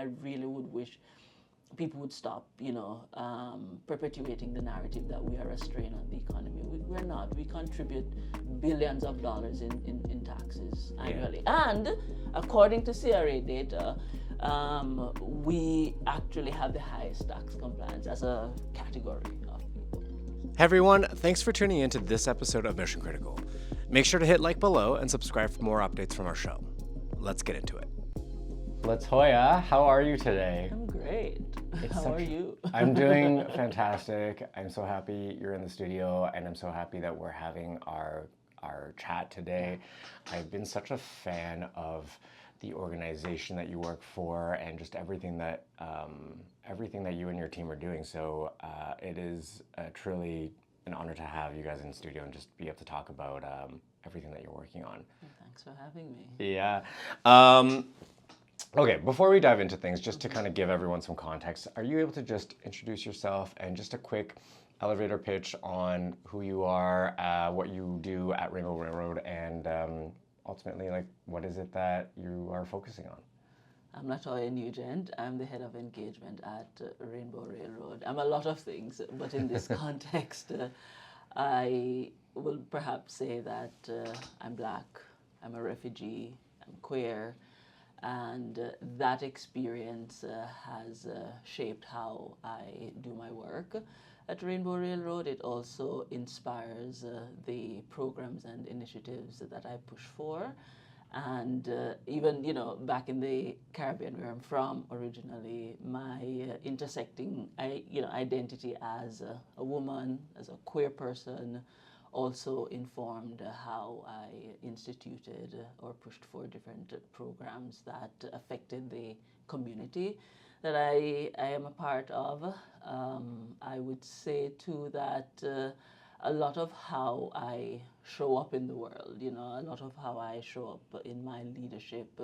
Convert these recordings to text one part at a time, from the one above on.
I really would wish people would stop, perpetuating the narrative that we are a strain on the economy. We're not. We contribute billions of dollars in taxes annually. And according to CRA data, we actually have the highest tax compliance as a category of people. Hey everyone, thanks for tuning in to this episode of Mission Critical. Make sure to hit like below and subscribe for more updates from our show. Let's get into it. Latoya, how are you today? I'm great. How are you? I'm doing fantastic. I'm so happy you're in the studio, and I'm so happy that we're having our chat today. I've been such a fan of the organization that you work for and just everything that you and your team are doing. So it is truly an honor to have you guys in the studio and just be able to talk about everything that you're working on. Well, thanks for having me. Yeah. Okay, before we dive into things, just to kind of give everyone some context, are you able to just introduce yourself and just a quick elevator pitch on who you are, what you do at Rainbow Railroad, and ultimately, like, what is it that you are focusing on? I'm Latoya Nugent. I'm the head of engagement at Rainbow Railroad. I'm a lot of things, but in this context, I will perhaps say that I'm Black, I'm a refugee, I'm queer, and that experience has shaped how I do my work at Rainbow Railroad. It also inspires the programs and initiatives that I push for. And even, back in the Caribbean where I'm from originally, my intersecting, identity as a woman, as a queer person, also informed how I instituted or pushed for different programs that affected the community that I am a part of. I would say too that a lot of how I show up in the world, a lot of how I show up in my leadership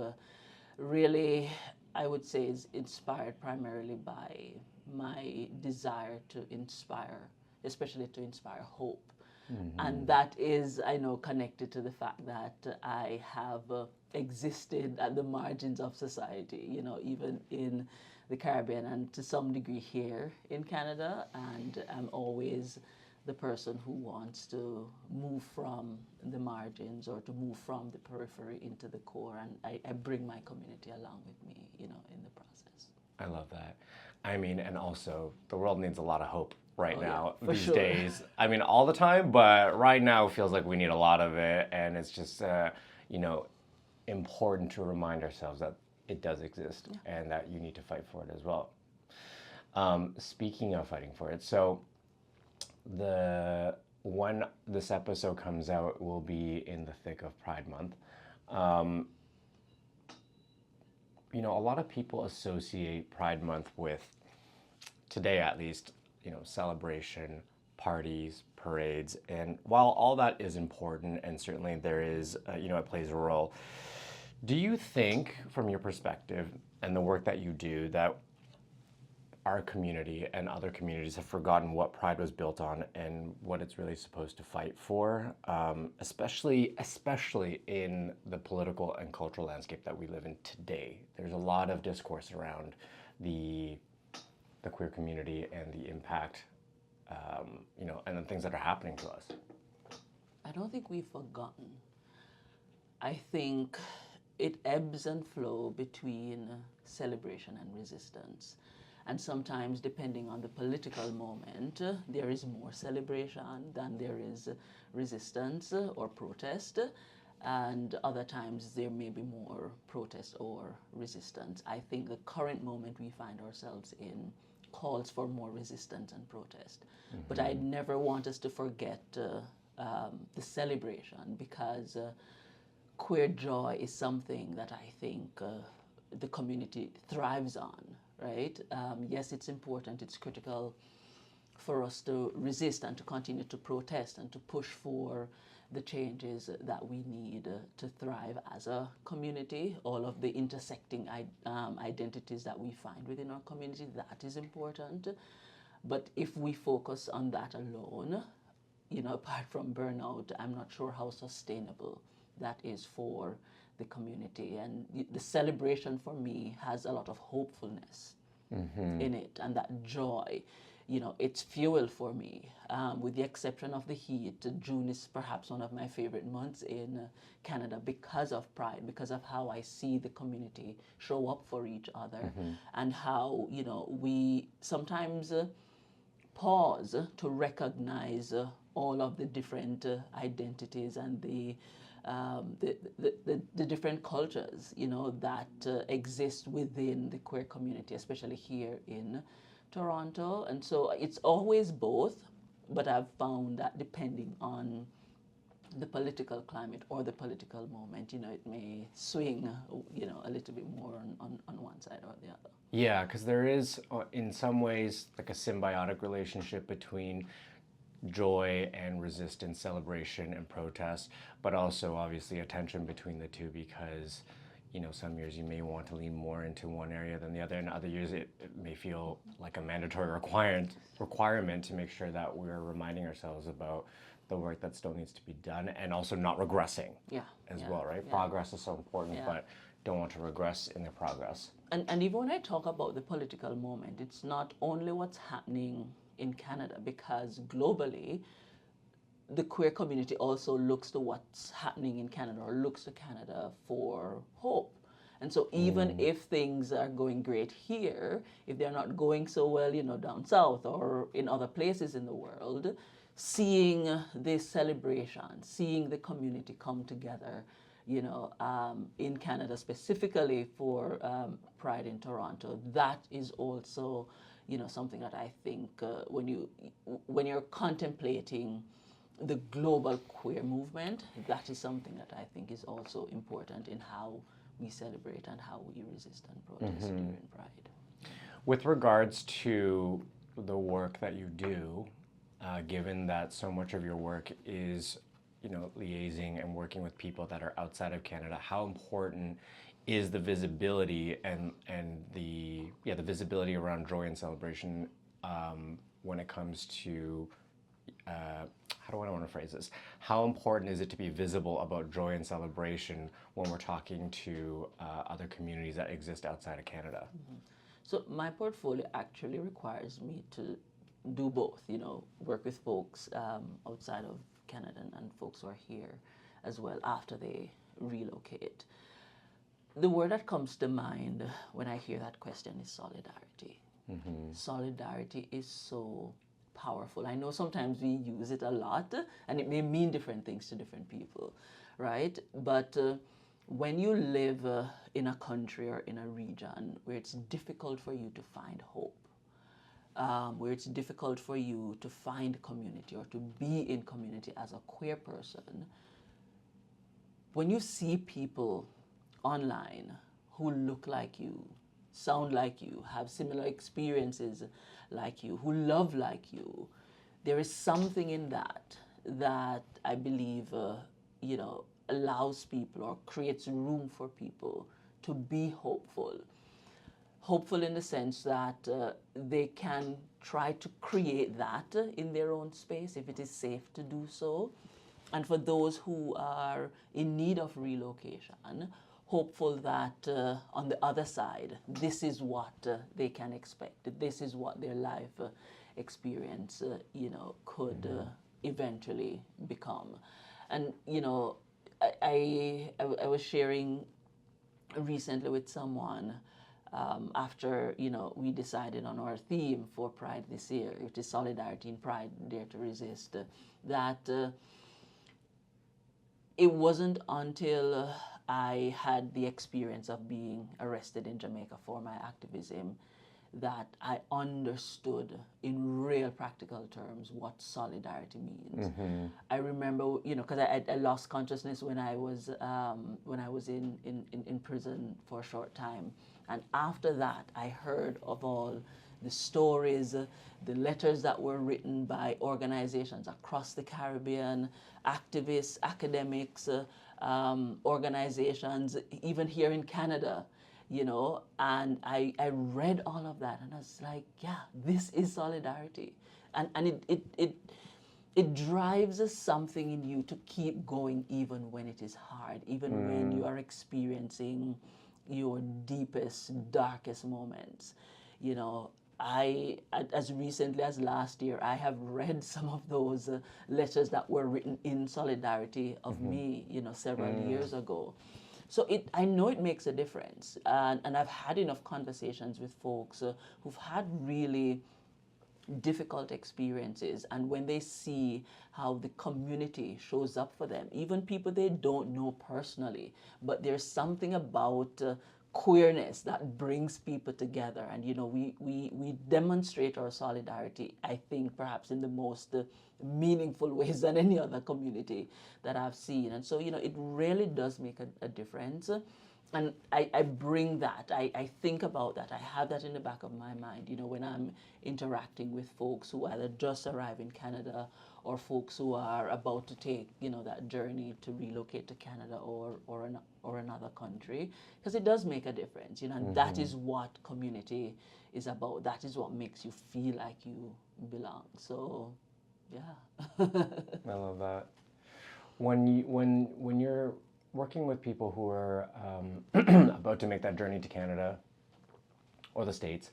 really, I would say, is inspired primarily by my desire to inspire, especially to inspire hope. Mm-hmm. And that is, I know, connected to the fact that I have existed at the margins of society, even in the Caribbean and to some degree here in Canada. And I'm always the person who wants to move from the margins or to move from the periphery into the core. And I bring my community along with me, in the process. I love that. I mean, and also the world needs a lot of hope right now these sure. days. I mean, all the time, but right now it feels like we need a lot of it. And it's just, important to remind ourselves that it does exist and that you need to fight for it as well. Speaking of fighting for it, so when this episode comes out, will be in the thick of Pride Month. A lot of people associate Pride Month with, today at least, celebration, parties, parades, and while all that is important, and certainly there is, it plays a role, do you think, from your perspective and the work that you do, that our community and other communities have forgotten what Pride was built on and what it's really supposed to fight for, especially in the political and cultural landscape that we live in today? There's a lot of discourse around the queer community and the impact, and the things that are happening to us. I don't think we've forgotten. I think it ebbs and flows between celebration and resistance. And sometimes, depending on the political moment, there is more celebration than there is resistance or protest. And other times, there may be more protest or resistance. I think the current moment we find ourselves in calls for more resistance and protest. Mm-hmm. But I never want us to forget the celebration, because queer joy is something that I think the community thrives on, right? Yes, it's important, it's critical for us to resist and to continue to protest and to push for the changes that we need to thrive as a community. All of the intersecting identities that we find within our community, that is important. But if we focus on that alone, apart from burnout, I'm not sure how sustainable that is for the community. And the celebration for me has a lot of hopefulness in it, and that joy. It's fuel for me. With the exception of the heat, June is perhaps one of my favorite months in Canada because of Pride, because of how I see the community show up for each other, and how, we sometimes pause to recognize all of the different identities and the different cultures, that exist within the queer community, especially here in Toronto. And so it's always both, but I've found that depending on the political climate or the political moment, it may swing, a little bit more on one side or the other. Yeah, because there is, in some ways, like a symbiotic relationship between joy and resistance, celebration and protest, but also obviously a tension between the two because, some years you may want to lean more into one area than the other, and other years it may feel like a mandatory requirement to make sure that we're reminding ourselves about the work that still needs to be done and also not regressing as well, right? Yeah. Progress is so important, but don't want to regress in the progress. And even when I talk about the political moment, it's not only what's happening in Canada, because globally, the queer community also looks to what's happening in Canada, or looks to Canada for hope. And so even if things are going great here, if they're not going so well, down south or in other places in the world, seeing this celebration, seeing the community come together, in Canada specifically for Pride in Toronto, that is also, something that I think when you're contemplating the global queer movement, that is something that I think is also important in how we celebrate and how we resist and protest during Pride. With regards to the work that you do, given that so much of your work is, liaising and working with people that are outside of Canada, how important is the visibility and the visibility around joy and celebration when it comes to how do I want to phrase this? How important is it to be visible about joy and celebration when we're talking to other communities that exist outside of Canada? So my portfolio actually requires me to do both, work with folks outside of Canada and folks who are here as well after they relocate. The word that comes to mind when I hear that question is solidarity. Solidarity is so powerful. I know sometimes we use it a lot and it may mean different things to different people, right? But when you live in a country or in a region where it's difficult for you to find hope, where it's difficult for you to find community or to be in community as a queer person, when you see people online who look like you, sound like you, have similar experiences like you, who love like you, there is something in that I believe, allows people or creates room for people to be hopeful. Hopeful in the sense that they can try to create that in their own space if it is safe to do so. And for those who are in need of relocation, hopeful that on the other side, this is what they can expect. This is what their life experience, could eventually become. And, I was sharing recently with someone after, we decided on our theme for Pride this year, which is Solidarity in Pride, Dare to Resist, that it wasn't until I had the experience of being arrested in Jamaica for my activism that I understood in real practical terms what solidarity means. I remember, because I lost consciousness when I was in prison for a short time, and after that I heard of all the stories, the letters that were written by organizations across the Caribbean, activists, academics, organizations, even here in Canada, and I read all of that and I was like, yeah, this is solidarity. And it drives something in you to keep going even when it is hard, even when you are experiencing your deepest, darkest moments. You know, as recently as last year, I have read some of those letters that were written in solidarity of me, you know, several years ago. So I know it makes a difference. And I've had enough conversations with folks who've had really difficult experiences, and when they see how the community shows up for them, even people they don't know personally, but there's something about queerness that brings people together. And you know, we demonstrate our solidarity, I think, perhaps in the most meaningful ways than any other community that I've seen. And so, you know, it really does make a difference. And I bring that, I think about that, I have that in the back of my mind, you know, when I'm interacting with folks who either just arrive in Canada or folks who are about to take, you know, that journey to relocate to Canada or another country, because it does make a difference, you know, and that is what community is about. That is what makes you feel like you belong. So, yeah. I love that. When you're working with people who are about to make that journey to Canada or the States,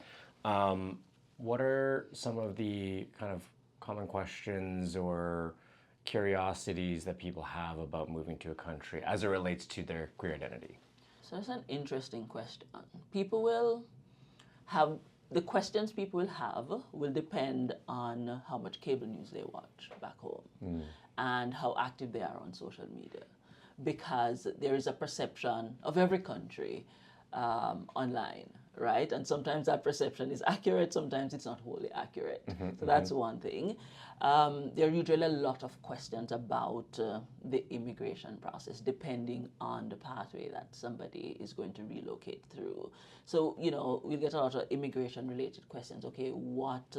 what are some of the kind of common questions or curiosities that people have about moving to a country as it relates to their queer identity? So that's an interesting question. People will have, the questions people will have will depend on how much cable news they watch back home and how active they are on social media. Because there is a perception of every country online, right? And sometimes that perception is accurate, sometimes it's not wholly accurate. So that's one thing. There are usually a lot of questions about the immigration process, depending on the pathway that somebody is going to relocate through. So, you know, we'll get a lot of immigration-related questions. Okay, what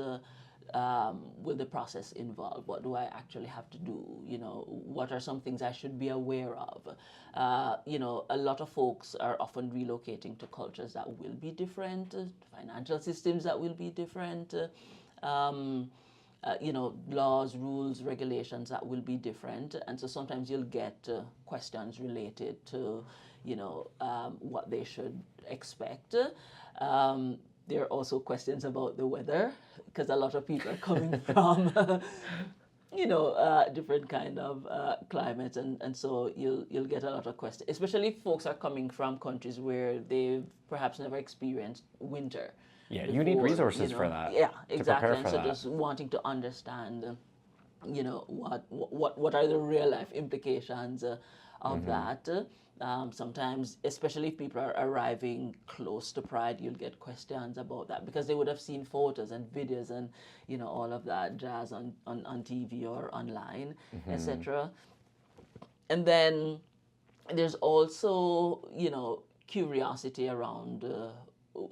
will the process involve? What do I actually have to do? You know, what are some things I should be aware of? You know, a lot of folks are often relocating to cultures that will be different, financial systems that will be different, you know, laws, rules, regulations that will be different. And so sometimes you'll get questions related to, you know, what they should expect. There are also questions about the weather, because a lot of people are coming from, you know, different kind of climates, and so you'll get a lot of questions, especially if folks are coming from countries where they've perhaps never experienced winter. Yeah, before, you need resources you know, for that. Yeah, exactly. To prepare And for so that. just wanting to understand, you know, what are the real life implications of that. Sometimes, especially if people are arriving close to Pride, you'll get questions about that because they would have seen photos and videos and, you know, all of that jazz on TV or online, etc. And then there's also, you know, curiosity around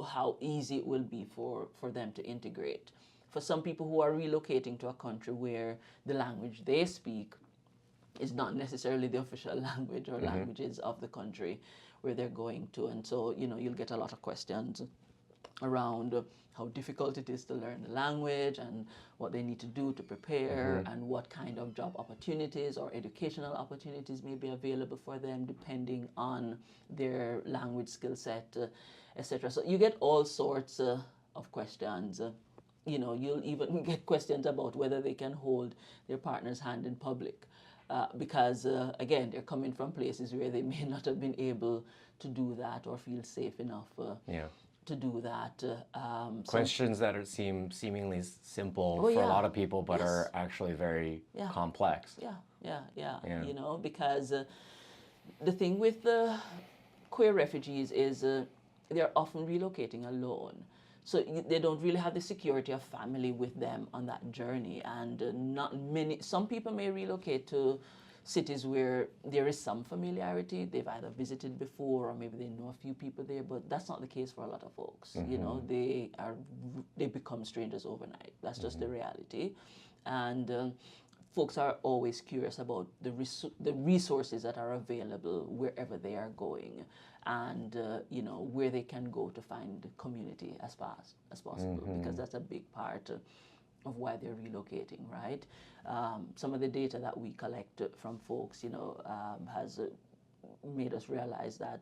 how easy it will be for them to integrate. For some people who are relocating to a country where the language they speak is not necessarily the official language or languages of the country where they're going to. And so, you know, you'll get a lot of questions around how difficult it is to learn the language and what they need to do to prepare and what kind of job opportunities or educational opportunities may be available for them depending on their language skill set, etc. So you get all sorts of questions. You know, you'll even get questions about whether they can hold their partner's hand in public. Because, again, they're coming from places where they may not have been able to do that or feel safe enough to do that. Questions that seem seemingly simple for a lot of people, but are actually very complex. Yeah. You know, because the thing with the queer refugees is they're often relocating alone. So they don't really have the security of family with them on that journey. And some people may relocate to cities where there is some familiarity. They've either visited before or maybe they know a few people there, but that's not the case for a lot of folks. You know, they become strangers overnight. That's just the reality. And folks are always curious about the resources that are available wherever they are going, and you know, where they can go to find community as fast as possible, because that's a big part of why they're relocating, right? Some of the data that we collect from folks, has made us realize that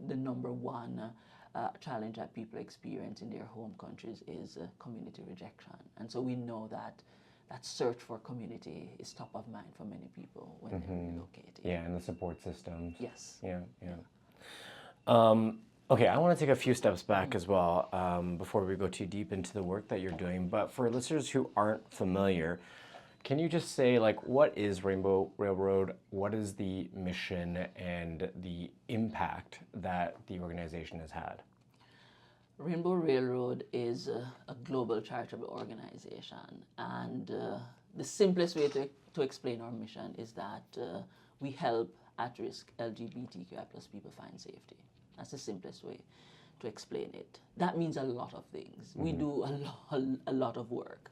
the number one challenge that people experience in their home countries is community rejection. And so we know that that search for community is top of mind for many people when they're relocating. Yeah, and the support systems. Yes. Yeah. Okay, I want to take a few steps back as well before we go too deep into the work that you're doing. But for listeners who aren't familiar, can you just say, like, what is Rainbow Railroad? What is the mission and the impact that the organization has had? Rainbow Railroad is a global charitable organization, and the simplest way to explain our mission is that we help at-risk LGBTQI plus people find safety. That's the simplest way to explain it. That means a lot of things. We do a lot of work.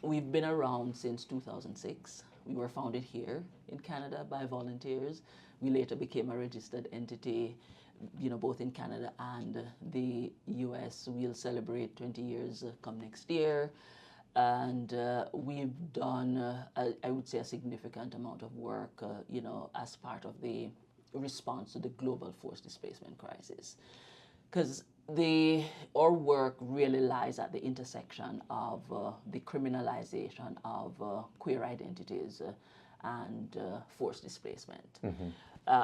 We've been around since 2006. We were founded here in Canada by volunteers. We later became a registered entity, both in Canada and the US. We'll celebrate 20 years come next year. And we've done, I would say, a significant amount of work, as part of the response to the global forced displacement crisis. Because our work really lies at the intersection of the criminalization of queer identities and forced displacement.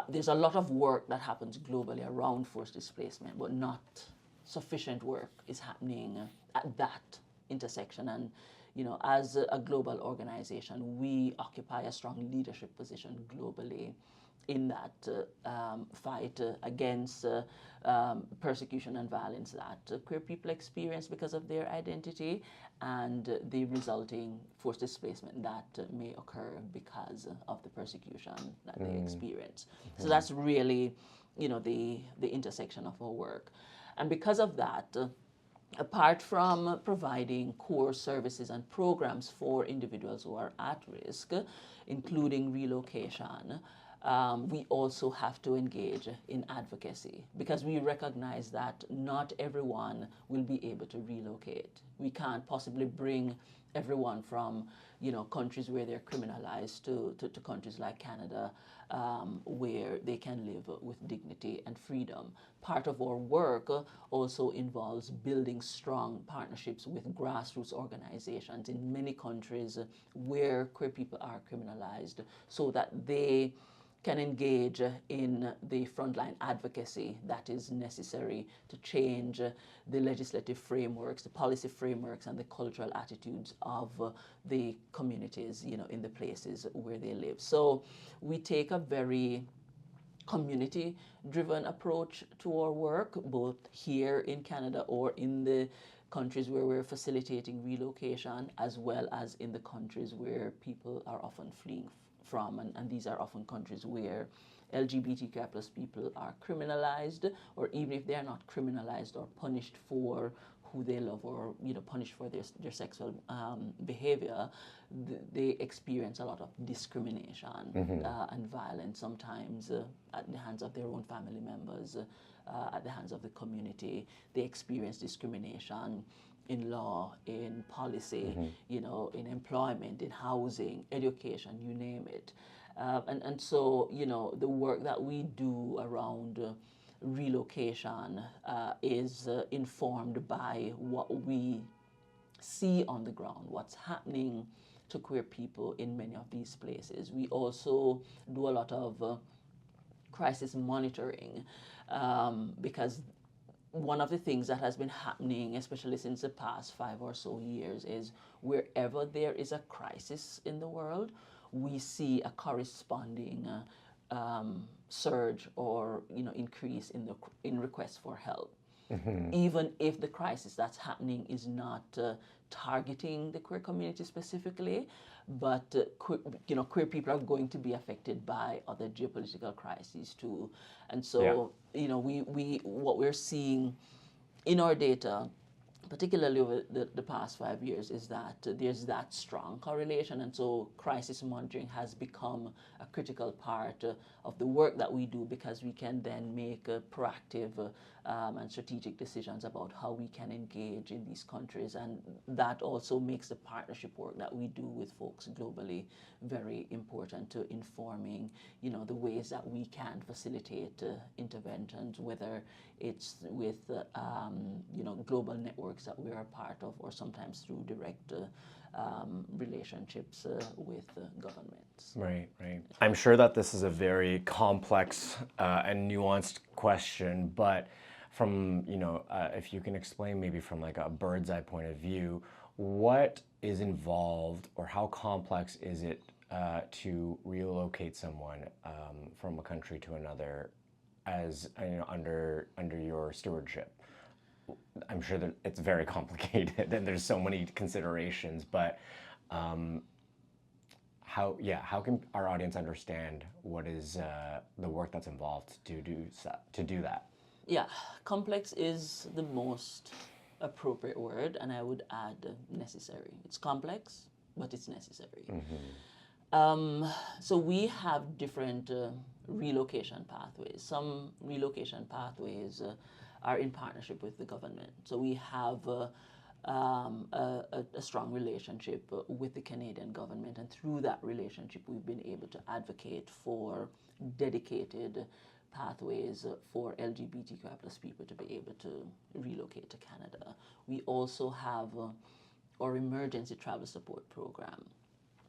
There's a lot of work that happens globally around forced displacement, but not sufficient work is happening at that intersection. And as a global organization, we occupy a strong leadership position globally in that fight against persecution and violence that queer people experience because of their identity, and the resulting forced displacement that may occur because of the persecution that they experience. So that's really, the intersection of our work. And because of that, apart from providing core services and programs for individuals who are at risk, including relocation, we also have to engage in advocacy, because we recognize that not everyone will be able to relocate. We can't possibly bring everyone from countries where they're criminalized to countries like Canada, where they can live with dignity and freedom. Part of our work also involves building strong partnerships with grassroots organizations in many countries where queer people are criminalized, so that they can engage in the frontline advocacy that is necessary to change the legislative frameworks, the policy frameworks, and the cultural attitudes of the communities, in the places where they live. So we take a very community-driven approach to our work, both here in Canada or in the countries where we're facilitating relocation, as well as in the countries where people are often fleeing from, and these are often countries where LGBTQI plus people are criminalized, or even if they are not criminalized or punished for who they love, or punished for their sexual behavior, they experience a lot of discrimination and violence, sometimes at the hands of their own family members, at the hands of the community. They experience discrimination in law, in policy, in employment, in housing, education, you name it. And so, the work that we do around relocation is informed by what we see on the ground, what's happening to queer people in many of these places. We also do a lot of crisis monitoring, because one of the things that has been happening, especially since the past 5 or so years, is wherever there is a crisis in the world, we see a corresponding surge or increase in requests for help. Even if the crisis that's happening is not targeting the queer community specifically, but queer people are going to be affected by other geopolitical crises too. And so we what we're seeing in our data, particularly over the past 5 years, is that there's that strong correlation. And so crisis monitoring has become a critical part of the work that we do, because we can then make proactive and strategic decisions about how we can engage in these countries. And that also makes the partnership work that we do with folks globally very important to informing, the ways that we can facilitate interventions, whether it's with, global networks that we are a part of, or sometimes through direct relationships with governments. Right, right. I'm sure that this is a very complex and nuanced question, but from, if you can explain maybe from like a bird's eye point of view, what is involved or how complex is it to relocate someone from a country to another as under your stewardship? I'm sure that it's very complicated and there's so many considerations, but how can our audience understand what is the work that's involved to do that? Yeah, complex is the most appropriate word, and I would add necessary. It's complex, but it's necessary. So we have different relocation pathways. Some relocation pathways are in partnership with the government. So we have a strong relationship with the Canadian government, and through that relationship we've been able to advocate for dedicated pathways for LGBTQ plus people to be able to relocate to Canada. We also have our emergency travel support program.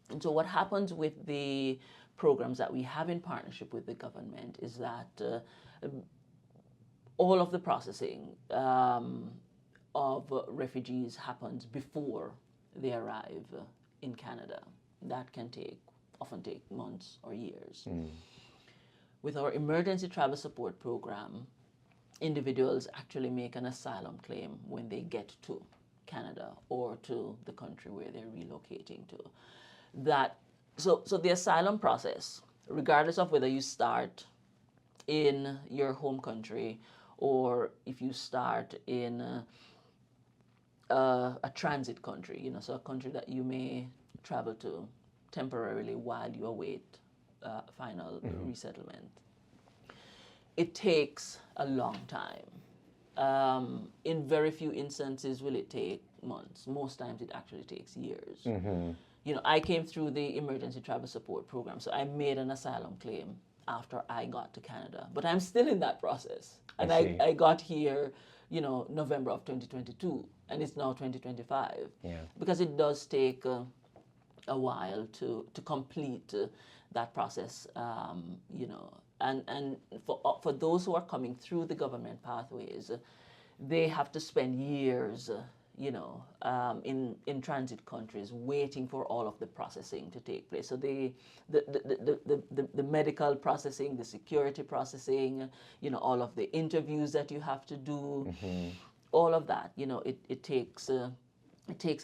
And so what happens with the programs that we have in partnership with the government is that all of the processing of refugees happens before they arrive in Canada. That can often take months or years. With our emergency travel support program, individuals actually make an asylum claim when they get to Canada or to the country where they're relocating to. So the asylum process, regardless of whether you start in your home country or if you start in a transit country, so a country that you may travel to temporarily while you await final resettlement. It takes a long time. In very few instances will it take months. Most times it actually takes years. I came through the emergency travel support program, so I made an asylum claim after I got to Canada, but I'm still in that process. And I got here, November of 2022, and it's now 2025. Because it does take a while to complete that process, and for those who are coming through the government pathways, they have to spend years, in transit countries waiting for all of the processing to take place. So the medical processing, the security processing, all of the interviews that you have to do, all of that, it takes a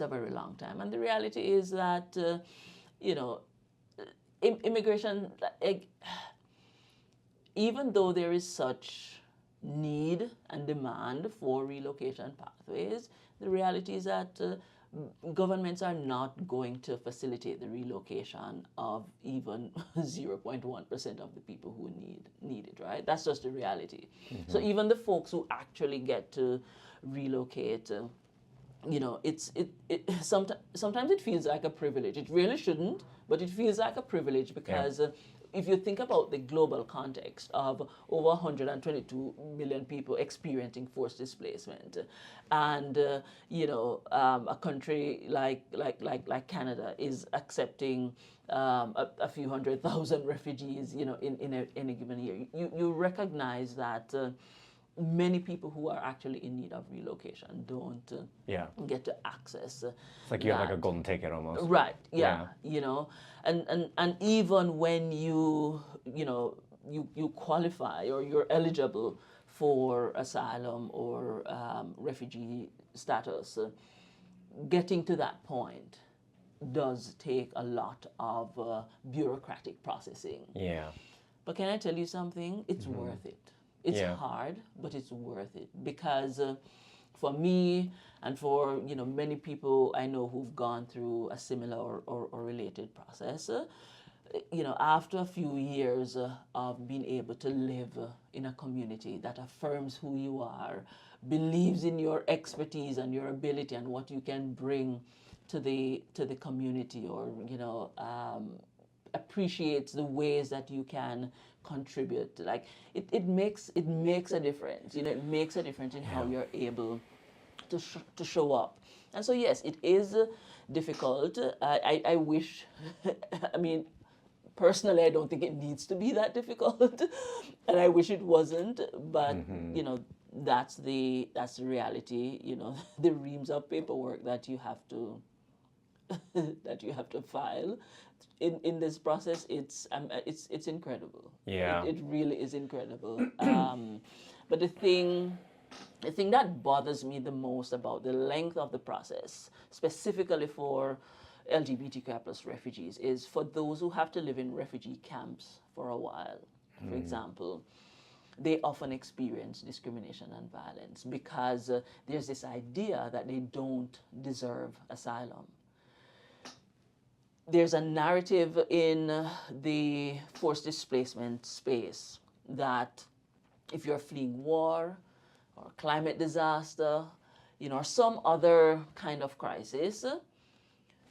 very long time. And the reality is that, immigration, even though there is such need and demand for relocation pathways, the reality is that governments are not going to facilitate the relocation of even 0.1% of the people who need it, right? That's just the reality. So even the folks who actually get to relocate, sometimes it feels like a privilege. It really shouldn't, but it feels like a privilege because if you think about the global context of over 122 million people experiencing forced displacement, and a country like Canada is accepting a few 100,000 refugees, in any given year, you recognize that many people who are actually in need of relocation don't get to access. It's like you have like a golden ticket almost. Right. Yeah. And even when you qualify or you're eligible for asylum or refugee status, getting to that point does take a lot of bureaucratic processing. Yeah. But can I tell you something? It's worth it. It's hard, but it's worth it because for me and for many people I know who've gone through a similar or related process, after a few years of being able to live in a community that affirms who you are, believes in your expertise and your ability and what you can bring to the community, or appreciates the ways that you can contribute. Like it makes a difference. It makes a difference in how you're able to show up. And so yes, it is difficult. I wish. I mean, personally, I don't think it needs to be that difficult, and I wish it wasn't. But that's the reality. The reams of paperwork that you have to file in this process. It's incredible. Yeah. It really is incredible. But the thing that bothers me the most about the length of the process, specifically for LGBTQ plus refugees, is for those who have to live in refugee camps for a while, for example, they often experience discrimination and violence because there's this idea that they don't deserve asylum. There's a narrative in the forced displacement space that if you're fleeing war or climate disaster, or some other kind of crisis,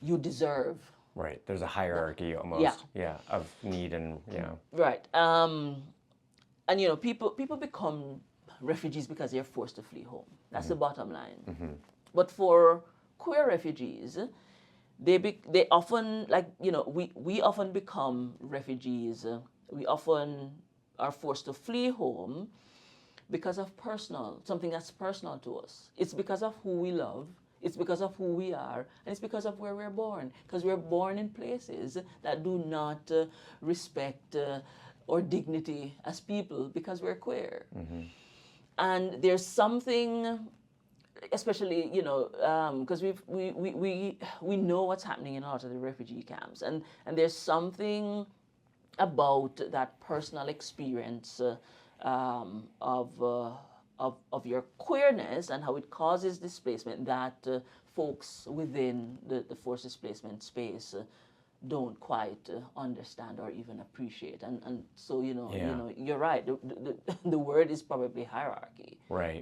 you deserve. Right. There's a hierarchy almost. Yeah. Of need and Right. And people become refugees because they're forced to flee home. That's the bottom line. But for queer refugees, they often, we often become refugees. We often are forced to flee home because of something that's personal to us. It's because of who we love. It's because of who we are, and it's because of where we're born. Because we're born in places that do not respect our dignity as people because we're queer. And there's something, especially because we know what's happening in a lot of the refugee camps, and there's something about that personal experience of your queerness and how it causes displacement that folks within the forced displacement space don't quite understand or even appreciate. And so you're right. The word is probably hierarchy. Right.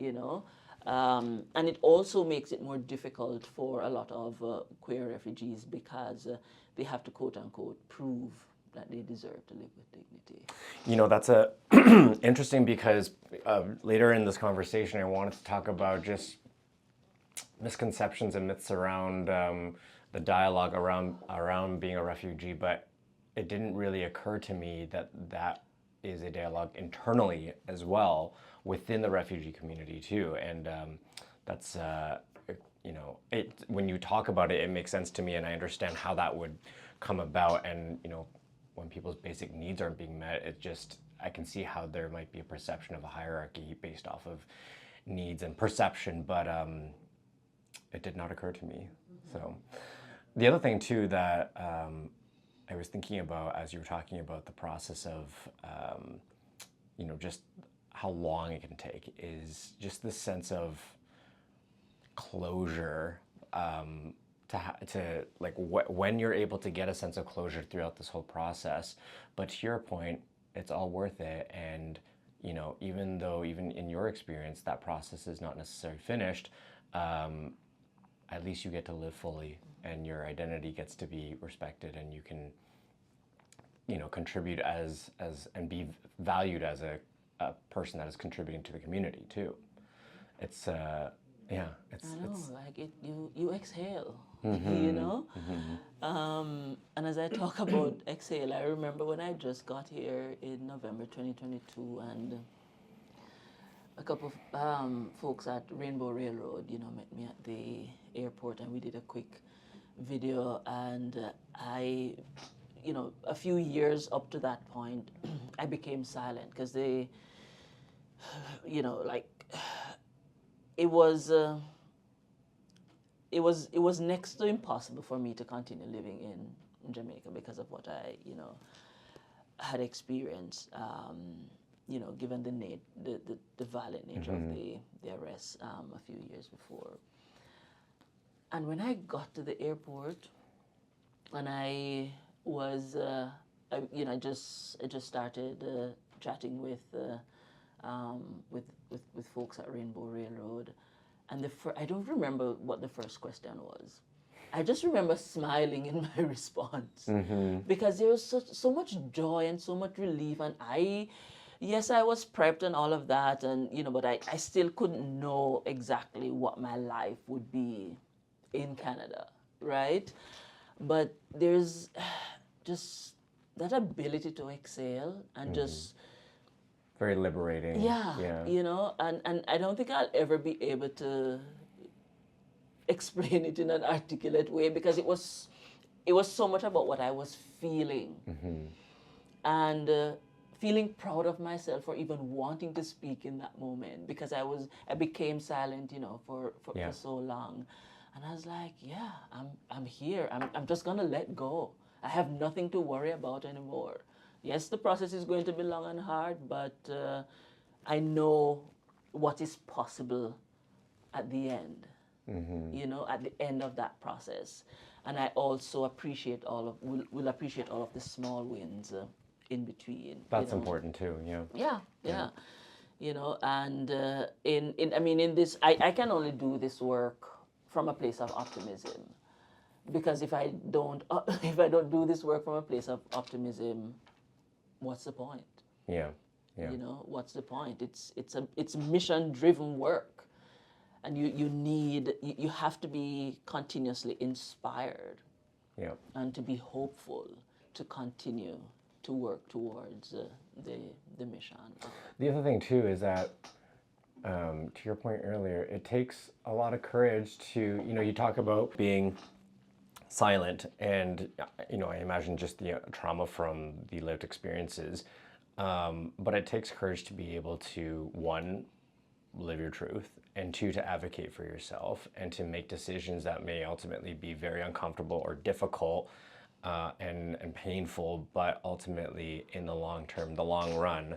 And it also makes it more difficult for a lot of queer refugees because they have to quote unquote prove that they deserve to live with dignity. That's interesting because later in this conversation, I wanted to talk about just misconceptions and myths around the dialogue around being a refugee, but it didn't really occur to me that is a dialogue internally as well within the refugee community too. And that's when you talk about it, it makes sense to me, and I understand how that would come about. And when people's basic needs aren't being met, I can see how there might be a perception of a hierarchy based off of needs and perception, but it did not occur to me. So the other thing too that I was thinking about as you were talking about the process of just how long it can take is just this sense of closure, when you're able to get a sense of closure throughout this whole process. But to your point, it's all worth it. And even though in your experience that process is not necessarily finished, at least you get to live fully and your identity gets to be respected, and you can contribute as and be valued as a person that is contributing to the community too. It's you exhale. And as I talk about exhale, I remember when I just got here in November 2022, and a couple of folks at Rainbow Railroad, met me at the airport, and we did a quick video. And I, a few years up to that point, I became silent because it was next to impossible for me to continue living in Jamaica because of what I had experienced. Given the violent nature of the arrest a few years before. And when I got to the airport, and I was I just started chatting with folks at Rainbow Railroad, and I don't remember what the first question was. I just remember smiling in my response because there was so much joy and so much relief, and yes, I was prepped and all of that, and but I still couldn't know exactly what my life would be in Canada, right? But there's just that ability to exhale and just very liberating. yeah. And I don't think I'll ever be able to explain it in an articulate way because it was so much about what I was feeling and feeling proud of myself for even wanting to speak in that moment because I became silent, for so long, and I was like, yeah, I'm here. I'm just gonna let go. I have nothing to worry about anymore. Yes, the process is going to be long and hard, but I know what is possible at the end. At the end of that process, and I also appreciate will appreciate all of the small wins in between. That's important too. Yeah. And in this, I can only do this work from a place of optimism, because if I don't do this work from a place of optimism, what's the point? Yeah. What's the point? It's mission driven work. And you have to be continuously inspired and to be hopeful to continue to work towards the mission. The other thing too is that, to your point earlier, it takes a lot of courage to, you talk about being silent and, I imagine just the trauma from the lived experiences, but it takes courage to be able to, one, live your truth, and two, to advocate for yourself and to make decisions that may ultimately be very uncomfortable or difficult and painful, but ultimately in the long term, the long run,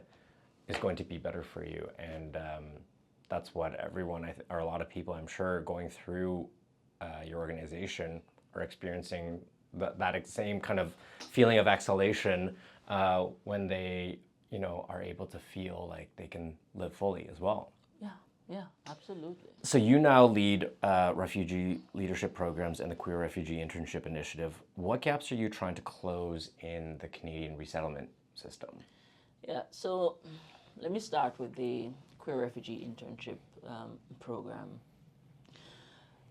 is going to be better for you. And that's what everyone, or a lot of people, I'm sure, going through your organization are experiencing that same kind of feeling of exhalation when they, are able to feel like they can live fully as well. Yeah, absolutely. So you now lead refugee leadership programs and the Queer Refugee Internship Initiative. What gaps are you trying to close in the Canadian resettlement system? Yeah, so let me start with the Queer Refugee Internship program.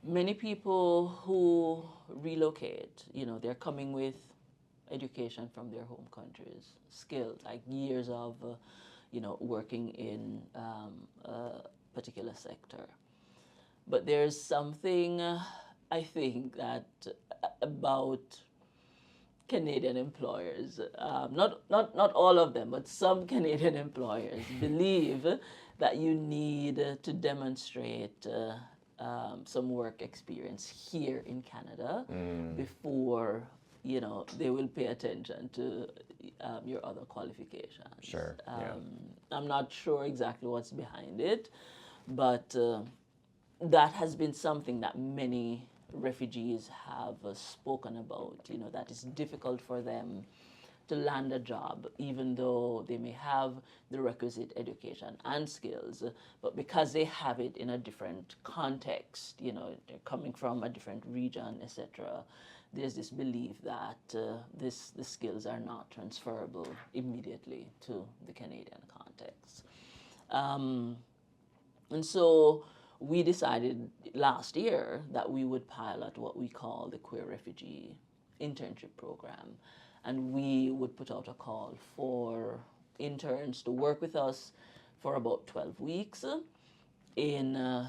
Many people who relocate, they're coming with education from their home countries, skills, like years of, working in particular sector. But there's something I think that about Canadian employers, not all of them, but some Canadian employers believe that you need to demonstrate some work experience here in Canada before they will pay attention to your other qualifications. Sure. I'm not sure exactly what's behind it, but that has been something that many refugees have spoken about, that is difficult for them to land a job, even though they may have the requisite education and skills, but because they have it in a different context, they're coming from a different region, etc., there's this belief that the skills are not transferable immediately to the Canadian context. And so we decided last year that we would pilot what we call the Queer Refugee Internship Program. And we would put out a call for interns to work with us for about 12 weeks in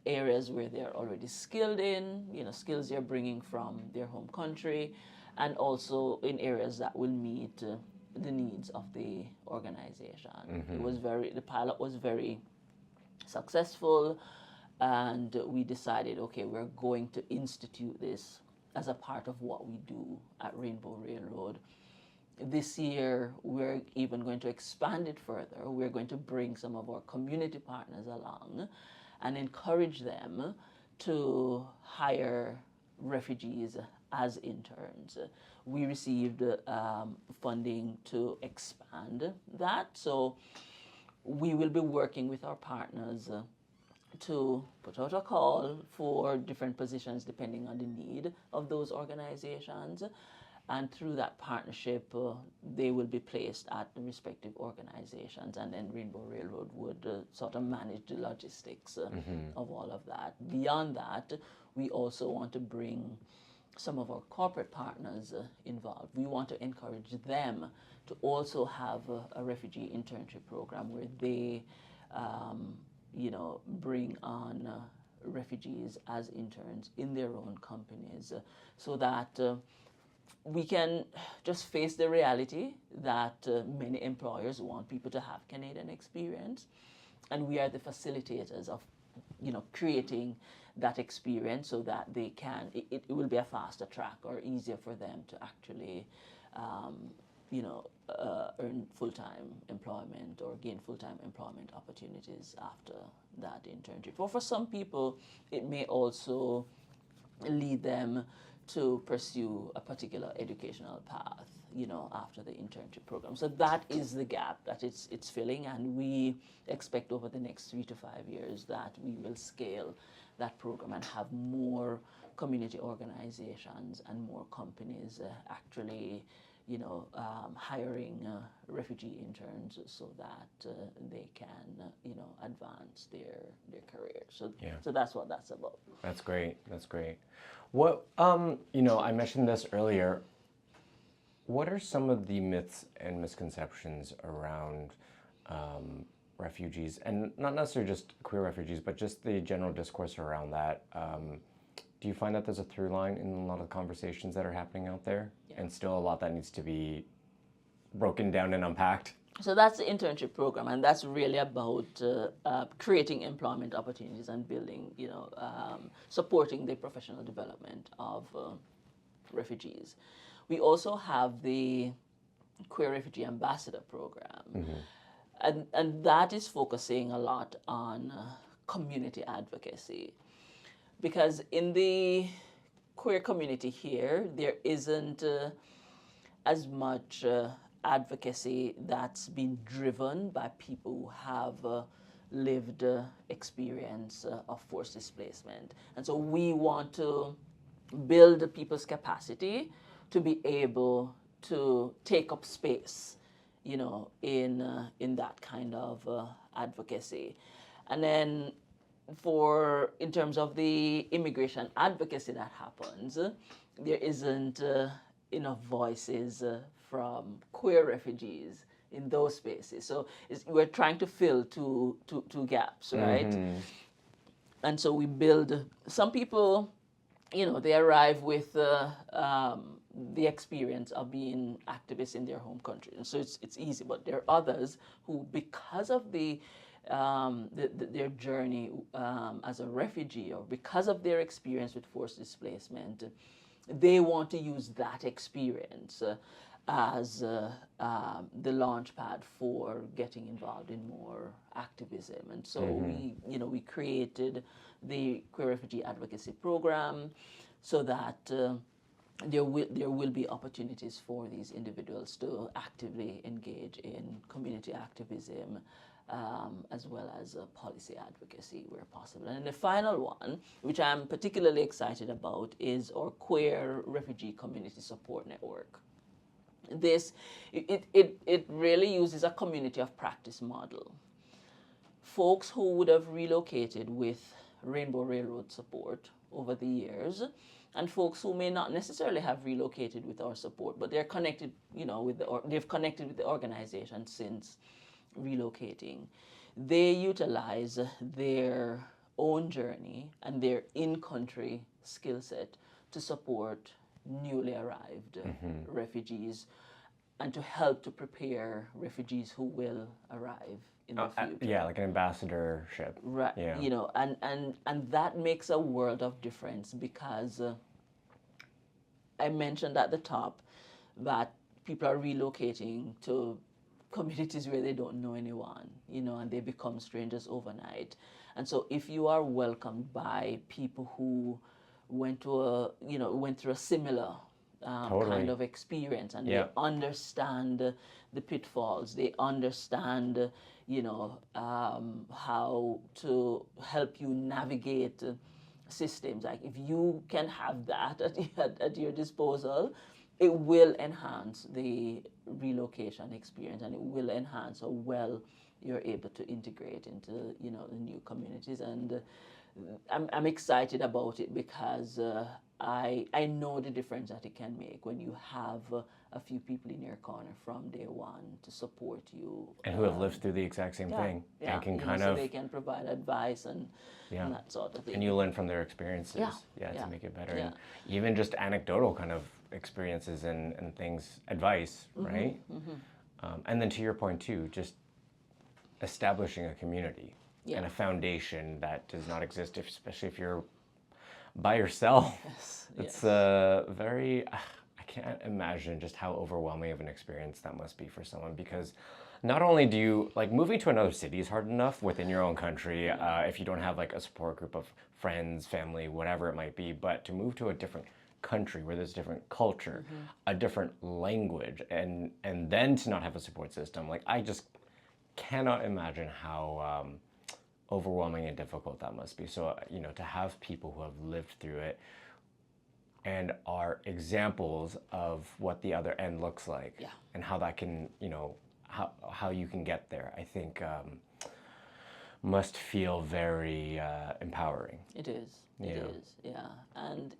areas where they're already skilled in, skills they're bringing from their home country, and also in areas that will meet the needs of the organization. The pilot was very successful, and we decided, okay, we're going to institute this as a part of what we do at Rainbow Railroad. This year, we're even going to expand it further. We're going to bring some of our community partners along and encourage them to hire refugees as interns. We received funding to expand that, so we will be working with our partners to put out a call for different positions depending on the need of those organizations. And through that partnership, they will be placed at the respective organizations, and then Rainbow Railroad would sort of manage the logistics of all of that. Beyond that, we also want to bring some of our corporate partners involved. We want to encourage them to also have a refugee internship program where they, bring on refugees as interns in their own companies, so that we can just face the reality that many employers want people to have Canadian experience, and we are the facilitators of, creating that experience so that they can. It will be a faster track or easier for them to actually, earn full-time employment or gain full-time employment opportunities after that internship. Or for some people, it may also lead them to pursue a particular educational path, after the internship program. So that is the gap that it's filling, and we expect over the next 3 to 5 years that we will scale that program and have more community organizations and more companies actually, hiring refugee interns so that they can, advance their careers. So that's what that's about. That's great. That's great. What, I mentioned this earlier. What are some of the myths and misconceptions around refugees, and not necessarily just queer refugees, but just the general discourse around that? Do you find that there's a through line in a lot of conversations that are happening out there, and still a lot that needs to be broken down and unpacked? So that's the internship program, and that's really about creating employment opportunities and building, supporting the professional development of refugees. We also have the Queer Refugee Ambassador program, and that is focusing a lot on community advocacy, because in the queer community here, there isn't as much advocacy that's been driven by people who have lived experience of forced displacement. And so we want to build people's capacity to be able to take up space, in that kind of advocacy. And then in terms of the immigration advocacy that happens, there isn't enough voices from queer refugees in those spaces. So we're trying to fill two gaps, right? And so we build, some people, they arrive with the experience of being activists in their home country, and so it's easy. But there are others who, because of their journey as a refugee, or because of their experience with forced displacement, they want to use that experience as the launch pad for getting involved in more activism. And so we created the Queer Refugee Advocacy Program so that there will be opportunities for these individuals to actively engage in community activism, as well as policy advocacy where possible. And the final one, which I'm particularly excited about, is our Queer Refugee Community Support Network. It really uses a community of practice model. Folks who would have relocated with Rainbow Railroad support over the years, and folks who may not necessarily have relocated with our support, but they're connected, they've connected with the organization since relocating. They utilize their own journey and their in-country skill set to support newly arrived refugees, and to help to prepare refugees who will arrive in the future. Yeah, like an ambassadorship. Right. Yeah. And that makes a world of difference, because I mentioned at the top that people are relocating to communities where they don't know anyone, and they become strangers overnight. And so if you are welcomed by people who went through a similar kind of experience, and they understand the pitfalls. They understand, how to help you navigate systems. Like if you can have that at your disposal, it will enhance the relocation experience, and it will enhance how well you're able to integrate into the new communities. And I'm excited about it because I know the difference that it can make when you have a few people in your corner from day one to support you, and who have lived through the exact same thing, and can so they can provide advice and that sort of thing. And you learn from their experiences, to make it better. And even just anecdotal kind of experiences and things, advice, right? And then to your point too, just establishing a community and a foundation that does not exist, especially if you're by yourself. It's very, I can't imagine just how overwhelming of an experience that must be for someone, because not only do you, like, moving to another city is hard enough within your own country, if you don't have like a support group of friends, family, whatever it might be, but to move to a different country where there's a different culture, a different language, and then to not have a support system, like, I just cannot imagine how overwhelming and difficult that must be. So, to have people who have lived through it and are examples of what the other end looks like, and how that can, how you can get there, I think must feel very empowering. It is. It is. And,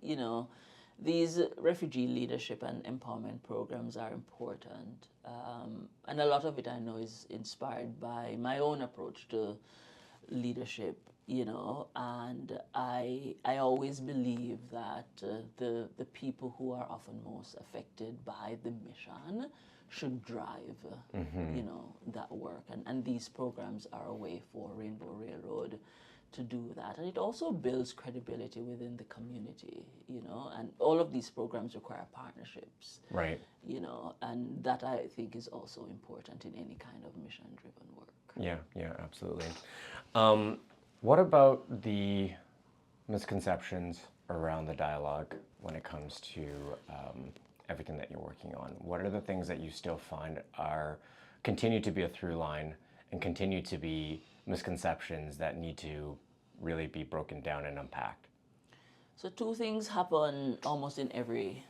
these refugee leadership and empowerment programs are important. And a lot of it I know is inspired by my own approach to leadership, and I always believe that the people who are often most affected by the mission should drive, that work. And these programs are a way for Rainbow Railroad to do that. And it also builds credibility within the community, and all of these programs require partnerships. Right. And that I think is also important in any kind of mission-driven work. Yeah, absolutely. What about the misconceptions around the dialogue when it comes to everything that you're working on? What are the things that you still find continue to be a through line and continue to be misconceptions that need to really be broken down and unpacked? So two things happen almost in every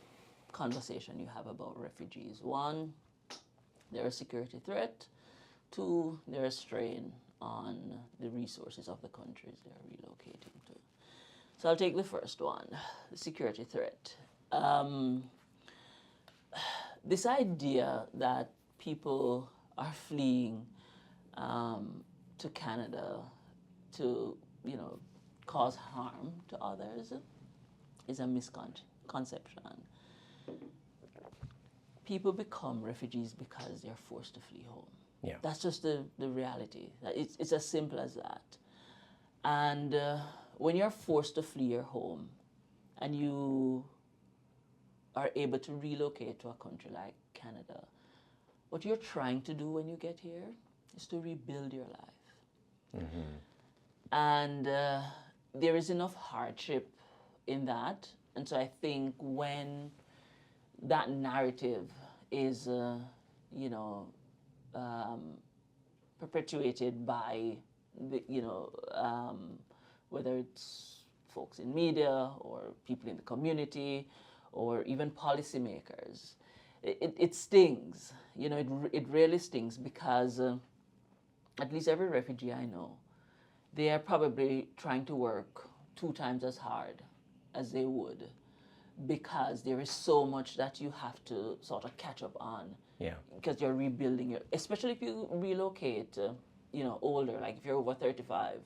conversation you have about refugees. One, they're a security threat. Two, they're a strain on the resources of the countries they're relocating to. So I'll take the first one, the security threat. This idea that people are fleeing to Canada to, cause harm to others is a misconception. People become refugees because they're forced to flee home. Yeah. That's just the reality. It's as simple as that. And when you're forced to flee your home and you are able to relocate to a country like Canada, what you're trying to do when you get here is to rebuild your life. And there is enough hardship in that. And so I think when that narrative is, perpetuated by the, whether it's folks in media or people in the community or even policymakers, it stings. It really stings because at least every refugee I know, they are probably trying to work 2 times as hard as they would because there is so much that you have to sort of catch up on. Yeah. Because you're rebuilding especially if you relocate, older, like if you're over 35,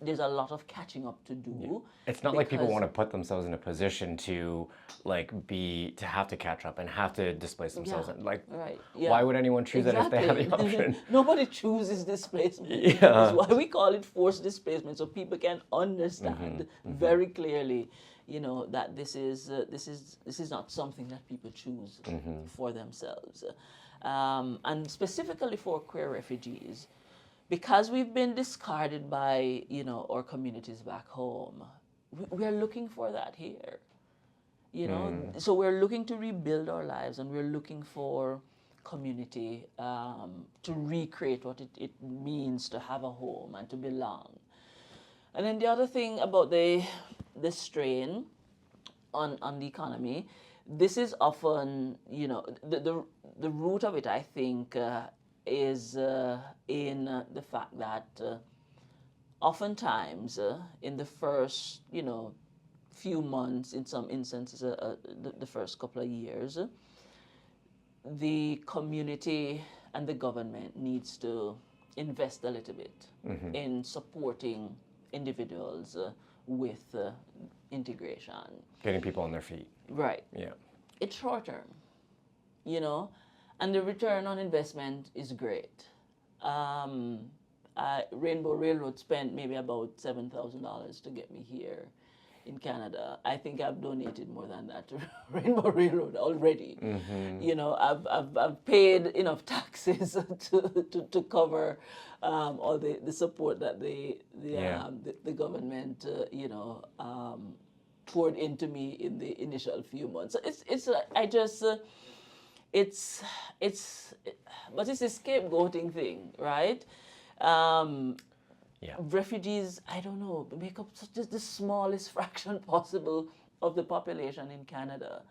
there's a lot of catching up to do. Yeah. It's not like people want to put themselves in a position to have to catch up and have to displace themselves. Right. Why would anyone choose that if they have the option? Nobody chooses displacement. Yeah. That's why we call it forced displacement, so people can understand very clearly, that this is not something that people choose for themselves. And specifically for queer refugees, because we've been discarded by, our communities back home, we are looking for that here. You know, so we're looking to rebuild our lives, and we're looking for community, to recreate what it means to have a home and to belong. And then the other thing about the strain on the economy, this is often, you know, the root of it, I think, is in the fact that oftentimes in the first, you know, few months, in some instances, the first couple of years, the community and the government needs to invest a little bit in supporting individuals with integration. Getting people on their feet. Right. Yeah. It's short term, you know, and the return on investment is great. Rainbow Railroad spent maybe about $7,000 to get me here in Canada. I think I've donated more than that to Rainbow Railroad already. You know, I've paid enough taxes to cover all the support that the government you know, poured into me in the initial few months. So it's I just but it's a scapegoating thing, right? Refugees, I don't know, make up just the smallest fraction possible of the population in Canada.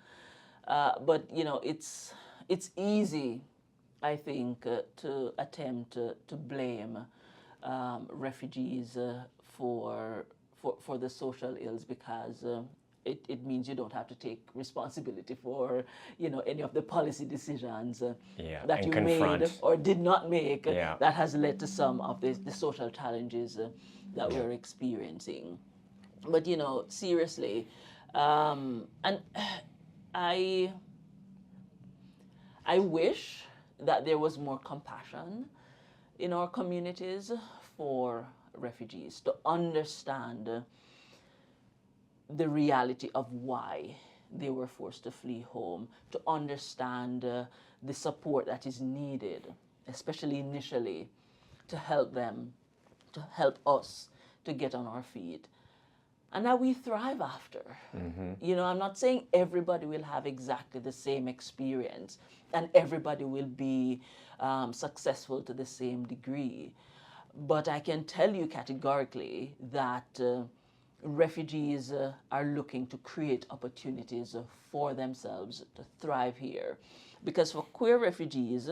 But, you know, it's easy, I think, to attempt to blame refugees for the social ills, because it means you don't have to take responsibility for, you know, any of the policy decisions that you made or did not make that has led to some of the social challenges that we're experiencing. But, you know, seriously, and I wish that there was more compassion in our communities for refugees, to understand the reality of why they were forced to flee home, to understand the support that is needed, especially initially, to help them, to help us to get on our feet, and that we thrive after. You know, I'm not saying everybody will have exactly the same experience and everybody will be successful to the same degree, but I can tell you categorically that refugees are looking to create opportunities for themselves to thrive here. Because for queer refugees,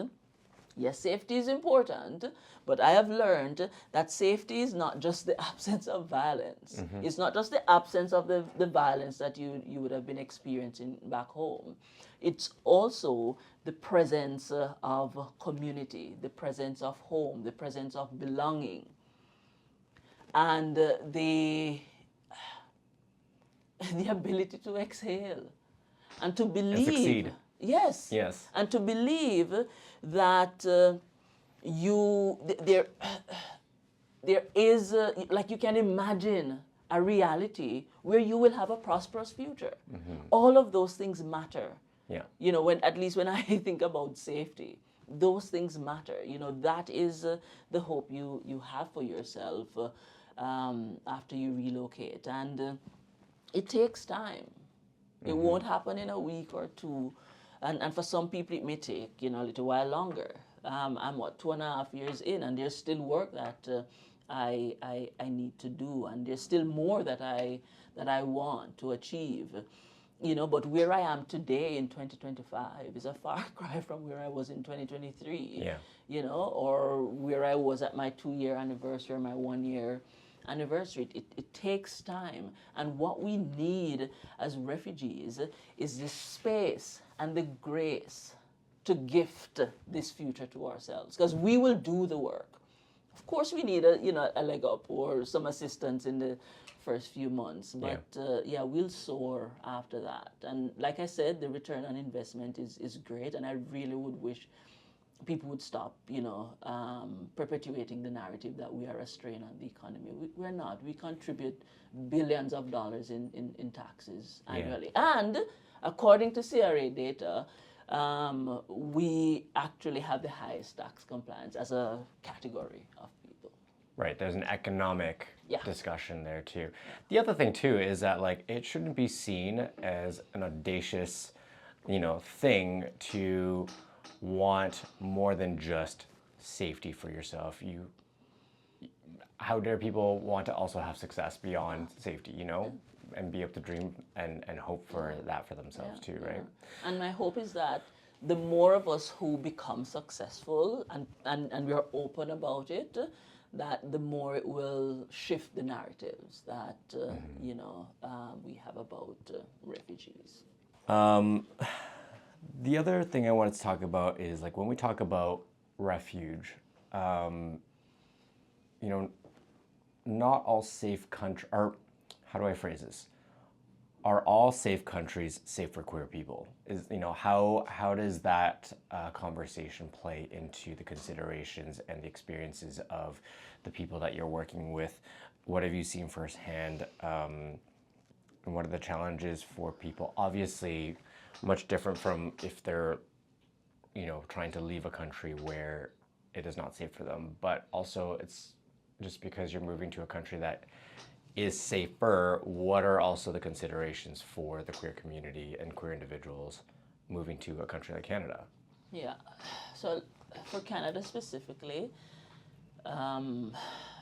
yes, safety is important, but I have learned that safety is not just the absence of violence. It's not just the absence of the violence that you would have been experiencing back home. It's also the presence of community, the presence of home, the presence of belonging, and the ability to exhale and to believe. And succeed. Yes. Yes. And to believe that there is, like, you can imagine a reality where you will have a prosperous future. All of those things matter. Yeah. You know, at least when I think about safety, those things matter. You know, that is the hope you have for yourself after you relocate. And it takes time. It won't happen in a week or two. And for some people, it may take, you know, a little while longer. I'm 2.5 years in, and there's still work that I need to do, and there's still more that I want to achieve. You know, but where I am today in 2025 is a far cry from where I was in 2023. Yeah. You know, or where I was at my 2-year anniversary or my 1-year anniversary. It takes time, and what we need as refugees is the space and the grace to gift this future to ourselves, because we will do the work. Of course, we need a leg up or some assistance in the first few months, but we'll soar after that. And like I said, the return on investment is great, and I really would wish people would stop, perpetuating the narrative that we are a strain on the economy. We're not. We contribute billions of dollars in taxes annually. And according to CRA data, we actually have the highest tax compliance as a category of people. Right, there's an economic Yeah. discussion there too. The other thing too is that like it shouldn't be seen as an audacious, thing to want more than just safety for yourself. How dare people want to also have success beyond safety, and be able to dream and hope for that for themselves too, right? And my hope is that the more of us who become successful and we are open about it, that the more it will shift the narratives that we have about refugees. The other thing I wanted to talk about is like when we talk about refuge, not all safe country, or how do I phrase this? Are all safe countries safe for queer people? How does that conversation play into the considerations and the experiences of the people that you're working with? What have you seen firsthand? And what are the challenges for people? Obviously, much different from if they're, trying to leave a country where it is not safe for them. But also, it's just because you're moving to a country that is safer, what are also the considerations for the queer community and queer individuals moving to a country like Canada? Yeah. So for Canada specifically,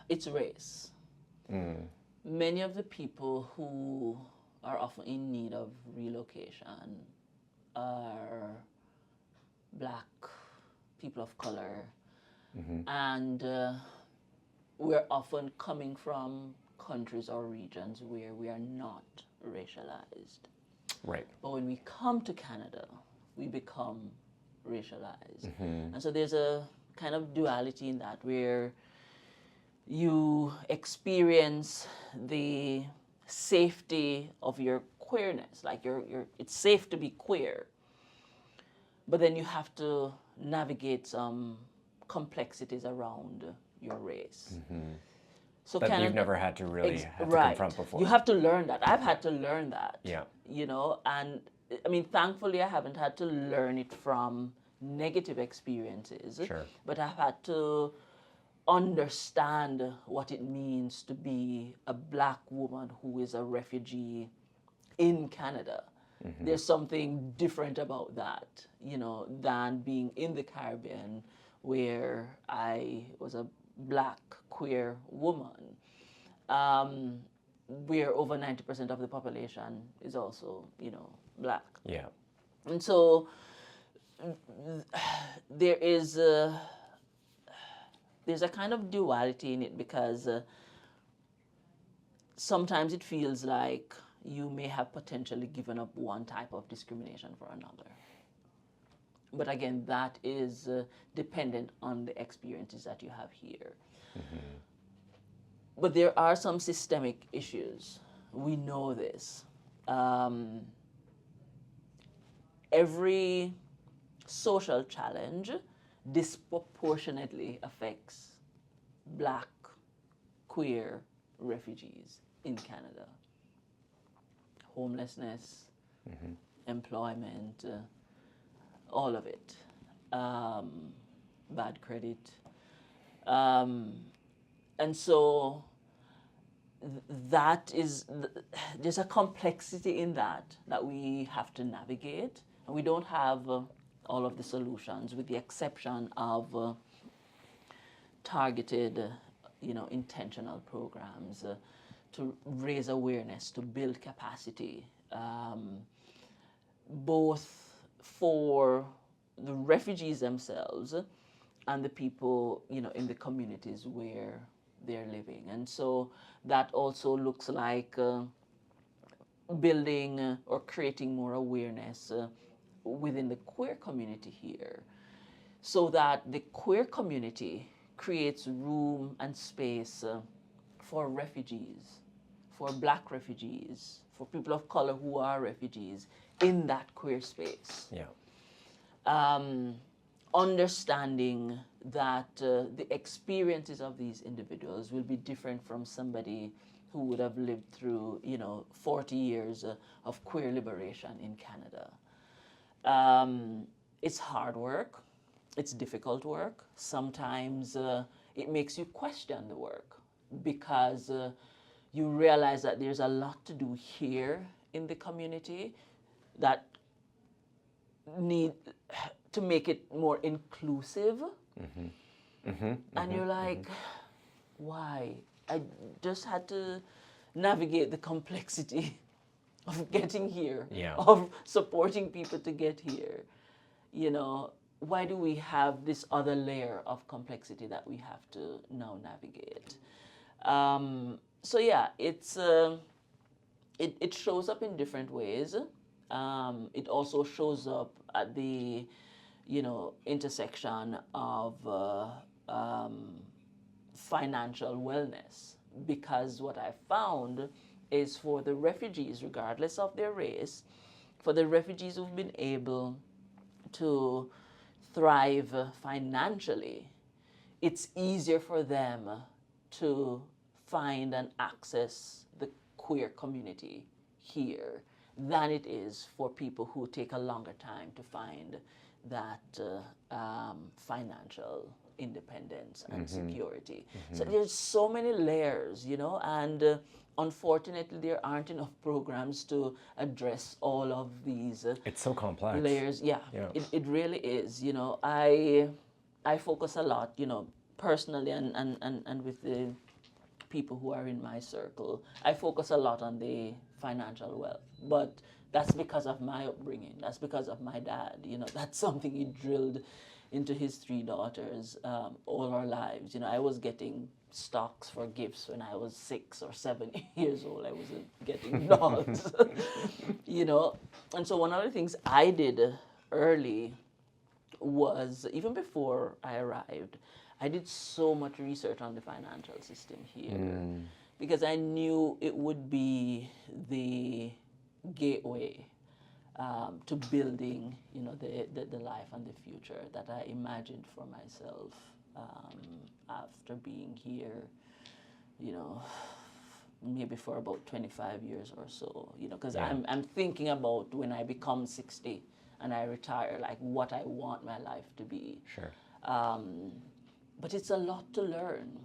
it's race. Many of the people who are often in need of relocation are Black, people of color, and we're often coming from countries or regions where we are not racialized. Right. But when we come to Canada, we become racialized. And so there's a kind of duality in that where you experience the safety of your queerness, like it's safe to be queer, but then you have to navigate some complexities around your race. So That Canada, you've never had to really have to right. confront before. You have to learn that. I've had to learn that. Yeah. And I mean, thankfully, I haven't had to learn it from negative experiences. Sure. But I've had to understand what it means to be a Black woman who is a refugee in Canada. There's something different about that, than being in the Caribbean where I was a Black queer woman, where over 90% of the population is also, Black. Yeah. And so there's a kind of duality in it because sometimes it feels like you may have potentially given up one type of discrimination for another. But again, that is dependent on the experiences that you have here. But there are some systemic issues. We know this. Every social challenge disproportionately affects Black, queer refugees in Canada. Homelessness, employment, all of it, bad credit. And so there's a complexity in that we have to navigate. And we don't have all of the solutions with the exception of targeted, intentional programs to raise awareness, to build capacity, both for the refugees themselves and the people, in the communities where they're living. And so that also looks like building or creating more awareness within the queer community here, so that the queer community creates room and space for refugees, for Black refugees, for people of color who are refugees in that queer space. Yeah. Understanding that the experiences of these individuals will be different from somebody who would have lived through, 40 years of queer liberation in Canada. It's hard work. It's difficult work. Sometimes it makes you question the work because you realize that there's a lot to do here in the community that need to make it more inclusive. And you're like, why? I just had to navigate the complexity of getting here, of supporting people to get here. You know, why do we have this other layer of complexity that we have to now navigate? So yeah, it shows up in different ways. It also shows up at the, intersection of financial wellness, because what I found is for the refugees, regardless of their race, for the refugees who've been able to thrive financially, it's easier for them to find and access the queer community here than it is for people who take a longer time to find that financial independence and security. So there's so many layers, and unfortunately there aren't enough programs to address all of these it's so complex layers. It really is. I focus a lot, personally and with the people who are in my circle. I focus a lot on the financial wealth, but that's because of my upbringing. That's because of my dad. That's something he drilled into his 3 daughters all our lives. I was getting stocks for gifts when I was 6 or 7 years old. I wasn't getting dolls, And so one of the things I did early was, even before I arrived, I did so much research on the financial system here because I knew it would be the gateway to building, the life and the future that I imagined for myself after being here, maybe for about 25 years or so, because I'm thinking about when I become 60 and I retire, like what I want my life to be. Sure. But it's a lot to learn.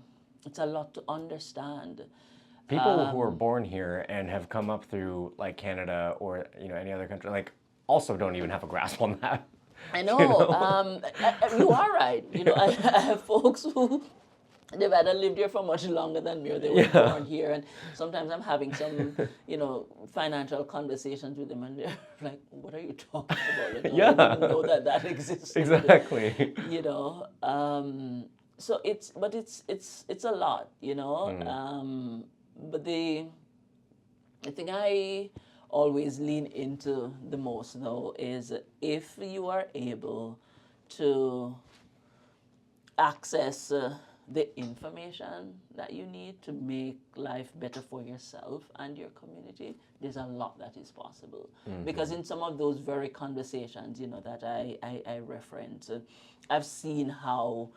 It's a lot to understand. People who are born here and have come up through like Canada or any other country, like also don't even have a grasp on that. I know. You are right. I have folks who they've either lived here for much longer than me or they were born here, and sometimes I'm having some financial conversations with them and they're like, what are you talking about? I didn't know that existed. Exactly. So it's a lot, but the thing I always lean into the most, though, is if you are able to access the information that you need to make life better for yourself and your community, there's a lot that is possible. Because in some of those very conversations, that I reference, I've seen how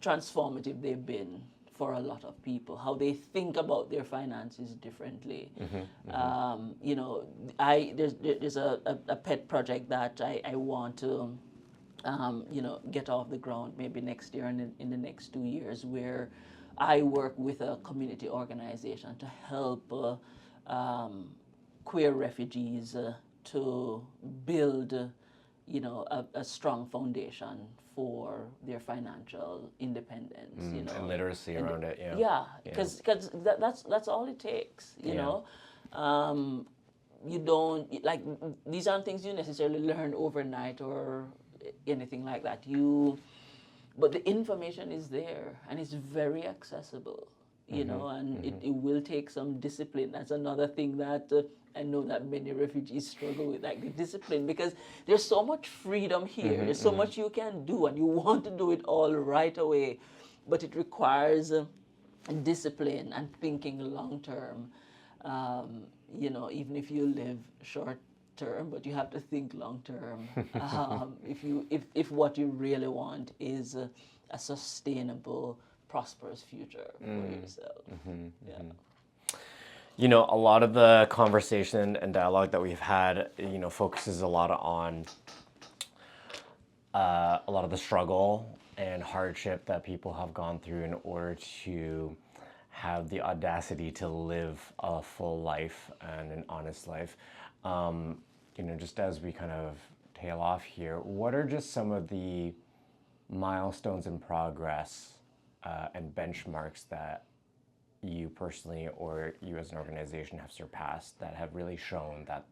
transformative they've been for a lot of people, how they think about their finances differently. There's a pet project that I want to get off the ground maybe next year and in the next 2 years, where I work with a community organization to help queer refugees to build a strong foundation for their financial independence, and literacy around it. Because that's all it takes, you know. You don't, like, these aren't things you necessarily learn overnight or anything like that. But the information is there and it's very accessible, and it will take some discipline. That's another thing that I know that many refugees struggle with, like the discipline, because there's so much freedom here. There's so much you can do and you want to do it all right away, but it requires discipline and thinking long term. Even if you live short term, but you have to think long term. If what you really want is a sustainable, prosperous future for yourself. A lot of the conversation and dialogue that we've had, focuses a lot on a lot of the struggle and hardship that people have gone through in order to have the audacity to live a full life and an honest life. Just as we kind of tail off here, what are just some of the milestones in progress and benchmarks that you personally or you as an organization have surpassed that have really shown that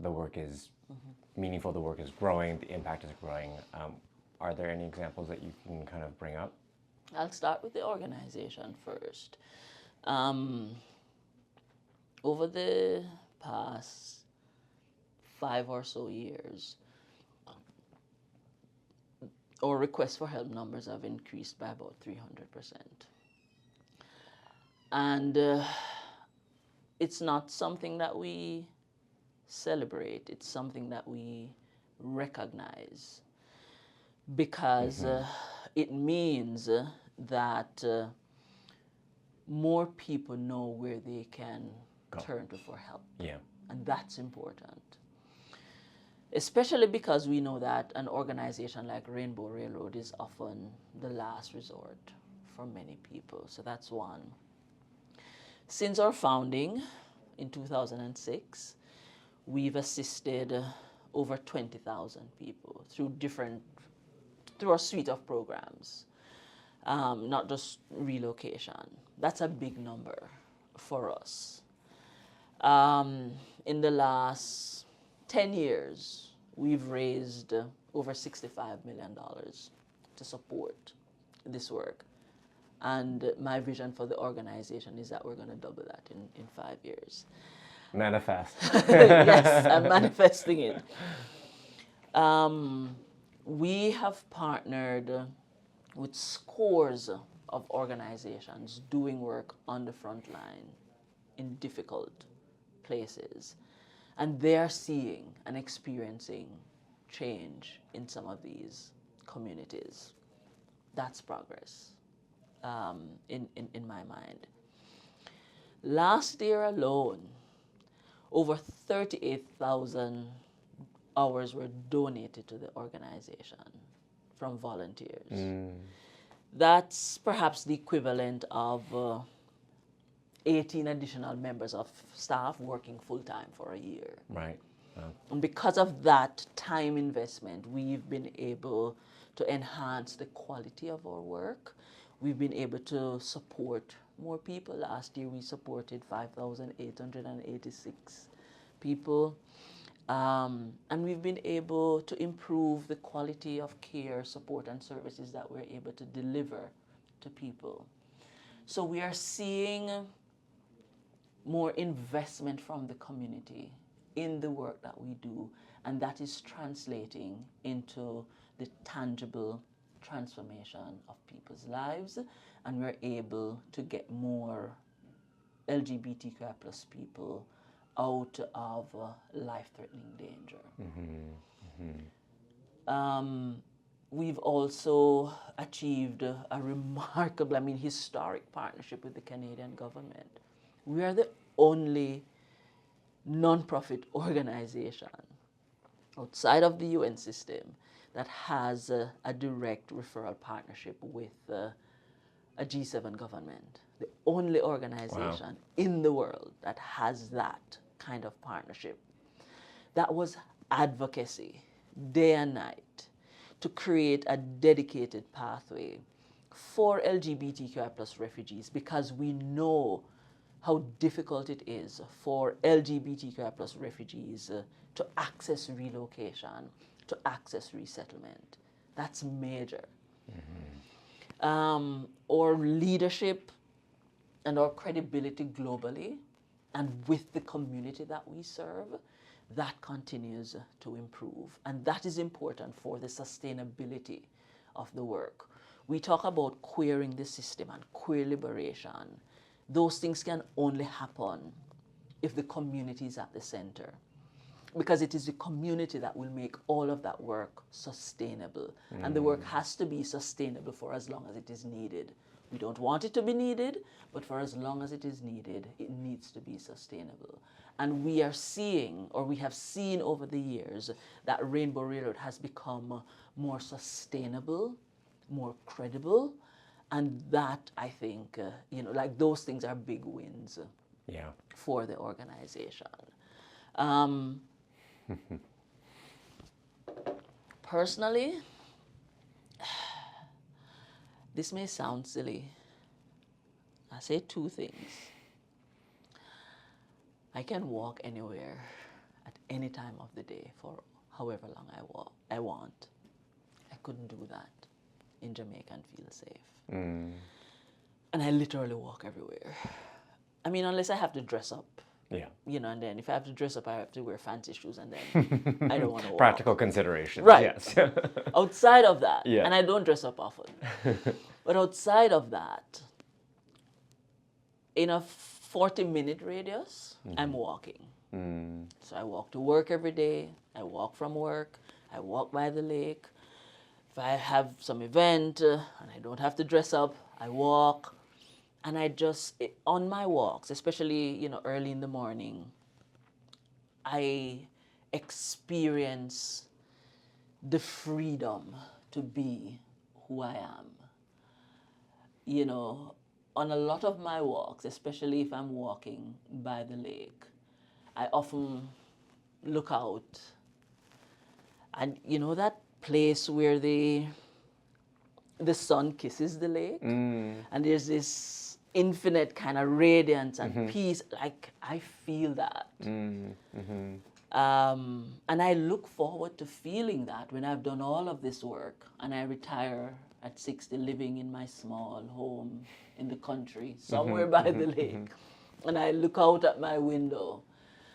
the work is meaningful, the work is growing, the impact is growing? Are there any examples that you can kind of bring up? I'll start with the organization first. Over the past 5 or so years, our requests for help numbers have increased by about 300%. And it's not something that we celebrate, it's something that we recognize, because it means that more people know where they can turn to for help. Yeah. And that's important. Especially because we know that an organization like Rainbow Railroad is often the last resort for many people. So that's one. Since our founding in 2006, we've assisted over 20,000 people through a suite of programs, not just relocation. That's a big number for us. In the last 10 years, we've raised over $65 million to support this work. And my vision for the organization is that we're going to double that in 5 years. Manifest. Yes, I'm manifesting it. We have partnered with scores of organizations doing work on the front line in difficult places. And they're seeing and experiencing change in some of these communities. That's progress in my mind. Last year alone, over 38,000 hours were donated to the organization from volunteers. That's perhaps the equivalent of 18 additional members of staff working full-time for a year. Right. And because of that time investment, we've been able to enhance the quality of our work. We've been able to support more people. Last year we supported 5,886 people. And we've been able to improve the quality of care, support, and services that we're able to deliver to people. So we are seeing more investment from the community in the work that we do, and that is translating into the tangible transformation of people's lives, and we're able to get more LGBTQI plus people out of life-threatening danger. We've also achieved a remarkable, historic partnership with the Canadian government. We are the only non-profit organization outside of the UN system that has a direct referral partnership with a G7 government. The only organization in the world that has that kind of partnership. That was advocacy, day and night, to create a dedicated pathway for LGBTQI plus refugees, because we know how difficult it is for LGBTQI plus refugees to access relocation, to access resettlement. That's major. Our leadership and our credibility globally and with the community that we serve, that continues to improve. And that is important for the sustainability of the work. We talk about queering the system and queer liberation. Those things can only happen if the community is at the center, because it is the community that will make all of that work sustainable. And the work has to be sustainable for as long as it is needed. We don't want it to be needed, but for as long as it is needed, it needs to be sustainable. And we are seeing, or we have seen over the years, that Rainbow Railroad has become more sustainable more credible. And that, I think, like those things are big wins Yeah. for the organization. Personally, this may sound silly. I say two things. I can walk anywhere at any time of the day for however long I want. I couldn't do that in Jamaica and feel safe. And I literally walk everywhere. I mean, unless I have to dress up. Yeah. And then if I have to dress up, I have to wear fancy shoes, and then I don't want to walk. Practical considerations. Right. Yes. Outside of that, Yeah. and I don't dress up often, but outside of that, in a 40-minute radius, I'm walking. So I walk to work every day. I walk from work. I walk by the lake. If I have some event and I don't have to dress up, I walk. And I just, on my walks, especially, early in the morning, I experience the freedom to be who I am. On a lot of my walks, especially if I'm walking by the lake, I often look out. And that place where the sun kisses the lake, and there's this infinite kind of radiance and peace. Like, I feel that. And I look forward to feeling that when I've done all of this work and I retire at 60, living in my small home in the country, somewhere by the lake. And I look out at my window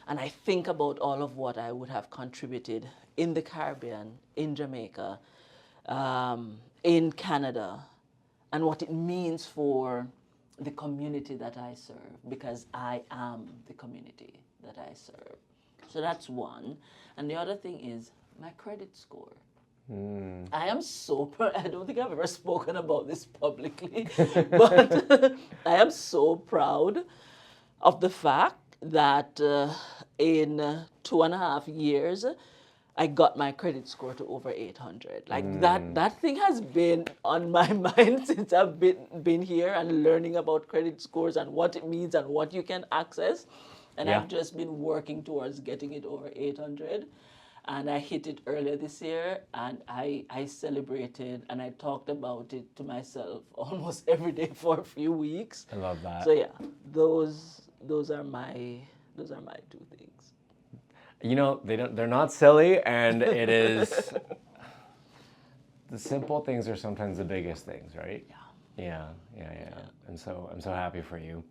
and I think about all of what I would have contributed in the Caribbean, in Jamaica, in Canada, and what it means for the community that I serve, because I am the community that I serve. So that's one. And the other thing is my credit score. I am so I don't think I've ever spoken about this publicly, but I am so proud of the fact that in 2.5 years, I got my credit score to over 800. Like that thing has been on my mind since I've been here and learning about credit scores and what it means and what you can access. And I've just been working towards getting it over 800. And I hit it earlier this year, and I celebrated and I talked about it to myself almost every day for a few weeks. I love that. So yeah, those are my 2 things. They're not silly, and it is the simple things are sometimes the biggest things, right? Yeah. And so I'm so happy for you.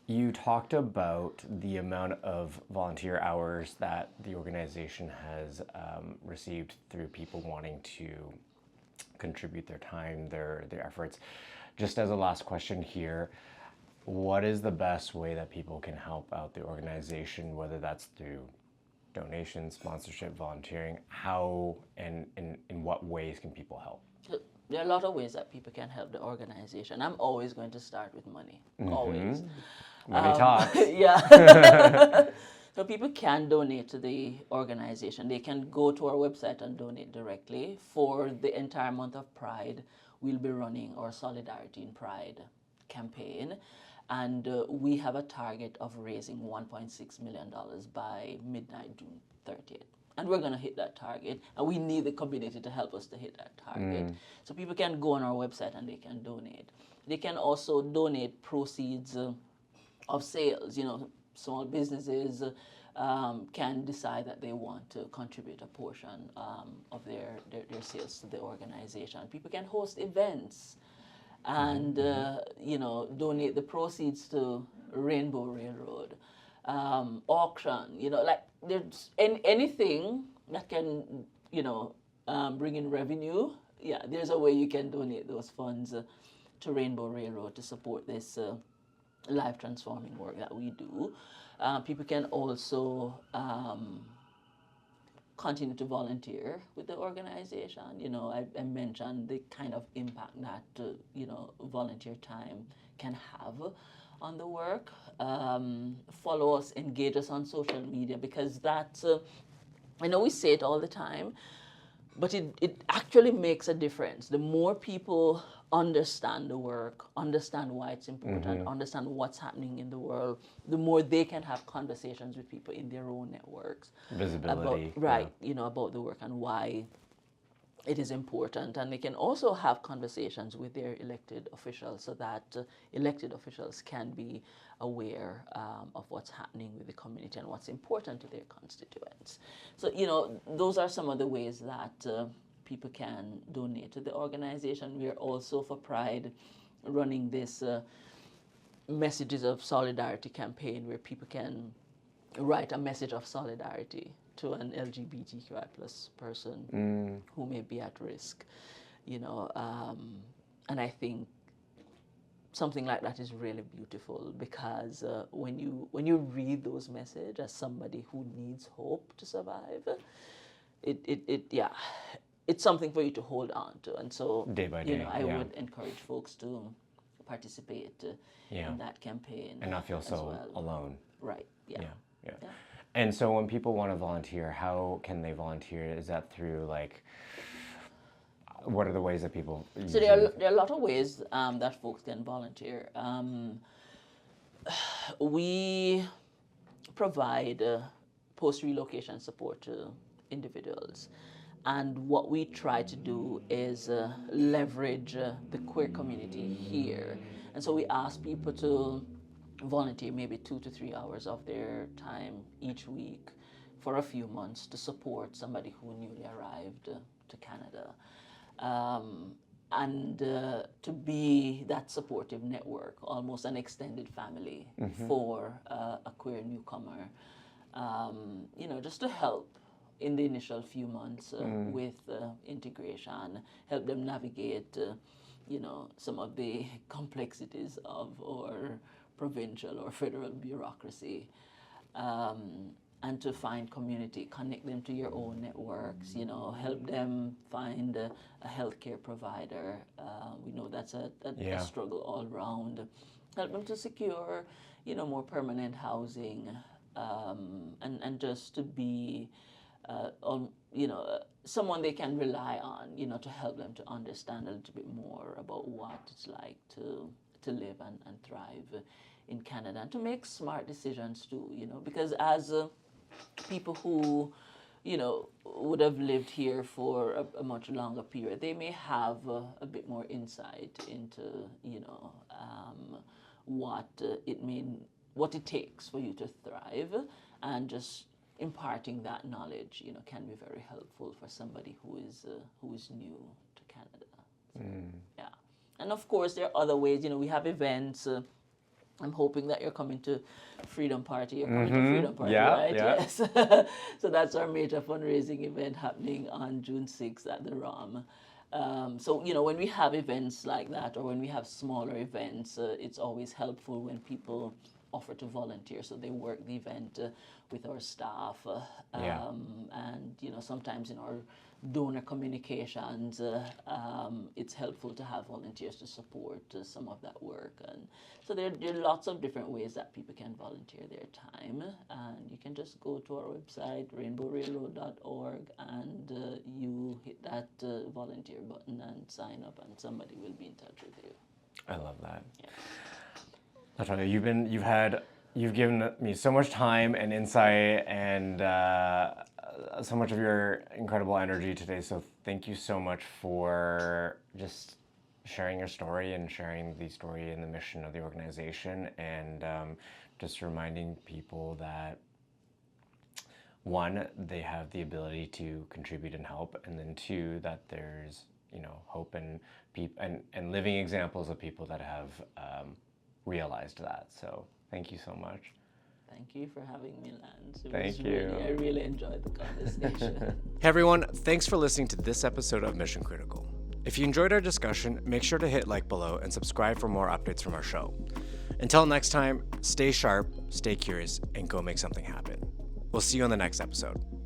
You talked about the amount of volunteer hours that the organization has received through people wanting to contribute their time, their efforts. Just as a last question here, what is the best way that people can help out the organization, whether that's through donations, sponsorship, volunteering? How and in what ways can people help? There are a lot of ways that people can help the organization. I'm always going to start with money, always. Money talks. Yeah. So people can donate to the organization. They can go to our website and donate directly. For the entire month of Pride, we'll be running our Solidarity in Pride campaign. And we have a target of raising $1.6 million by midnight, June 30th. And we're going to hit that target. And we need the community to help us to hit that target. So people can go on our website and they can donate. They can also donate proceeds of sales. Small businesses can decide that they want to contribute a portion of their sales to the organization. People can host events and donate the proceeds to Rainbow Railroad, auction. Like there's anything that can bring in revenue. Yeah, there's a way you can donate those funds to Rainbow Railroad to support this life transforming work that we do. People can also continue to volunteer with the organization. I mentioned the kind of impact that volunteer time can have on the work. Follow us, engage us on social media, because that's I know we say it all the time, But it actually makes a difference. The more people understand the work, understand why it's important, understand what's happening in the world, the more they can have conversations with people in their own networks. Visibility. About the work and why it is important. And they can also have conversations with their elected officials so that elected officials can be aware of what's happening with the community and what's important to their constituents. So, those are some of the ways that people can donate to the organization. We are also, for Pride, running this Messages of Solidarity campaign where people can write a message of solidarity to an LGBTQI plus person who may be at risk, and I think something like that is really beautiful because when you read those messages as somebody who needs hope to survive, it's something for you to hold on to. And so day by day, I would encourage folks to participate in that campaign and not feel so alone. Right. Yeah. And so when people want to volunteer, how can they volunteer? Is that through what are the ways that people use So there are a lot of ways that folks can volunteer. We provide post-relocation support to individuals. And what we try to do is leverage the queer community here. And so we ask people to volunteer maybe 2 to 3 hours of their time each week for a few months to support somebody who newly arrived to Canada. And to be that supportive network, almost an extended family for a queer newcomer, just to help in the initial few months with integration, help them navigate, some of the complexities of our provincial or federal bureaucracy, and to find community, connect them to your own networks, help them find a healthcare provider. We know that's a struggle all around. Help them to secure, more permanent housing, and just to be, someone they can rely on, to help them to understand a little bit more about what it's like to live and thrive in Canada, and to make smart decisions too, because as people who, would have lived here for a much longer period, they may have a bit more insight into, what it takes for you to thrive, and just imparting that knowledge, can be very helpful for somebody who is new to Canada. So, yeah, and of course there are other ways. We have events. I'm hoping that you're coming to Freedom Party. You're coming to Freedom Party, right? Yeah. Yes. So that's our major fundraising event happening on June 6th at the ROM. So, when we have events like that, or when we have smaller events, it's always helpful when people offer to volunteer. So they work the event with our staff. And, sometimes in our donor communications, it's helpful to have volunteers to support some of that work. And so there are lots of different ways that people can volunteer their time. And you can just go to our website, rainbowrailroad.org, and you hit that volunteer button and sign up, and somebody will be in touch with you. I love that. Yeah. Latoya, you've given me so much time and insight and so much of your incredible energy today. So thank you so much for just sharing your story and sharing the story and the mission of the organization, and just reminding people that, one, they have the ability to contribute and help, and then two, that there's hope and living examples of people that have realized that. So thank you so much. Thank you for having me, Lance. Thank you. I really enjoyed the conversation. Hey everyone, thanks for listening to this episode of Mission Critical. If you enjoyed our discussion, make sure to hit like below and subscribe for more updates from our show. Until next time, stay sharp, stay curious, and go make something happen. We'll see you on the next episode.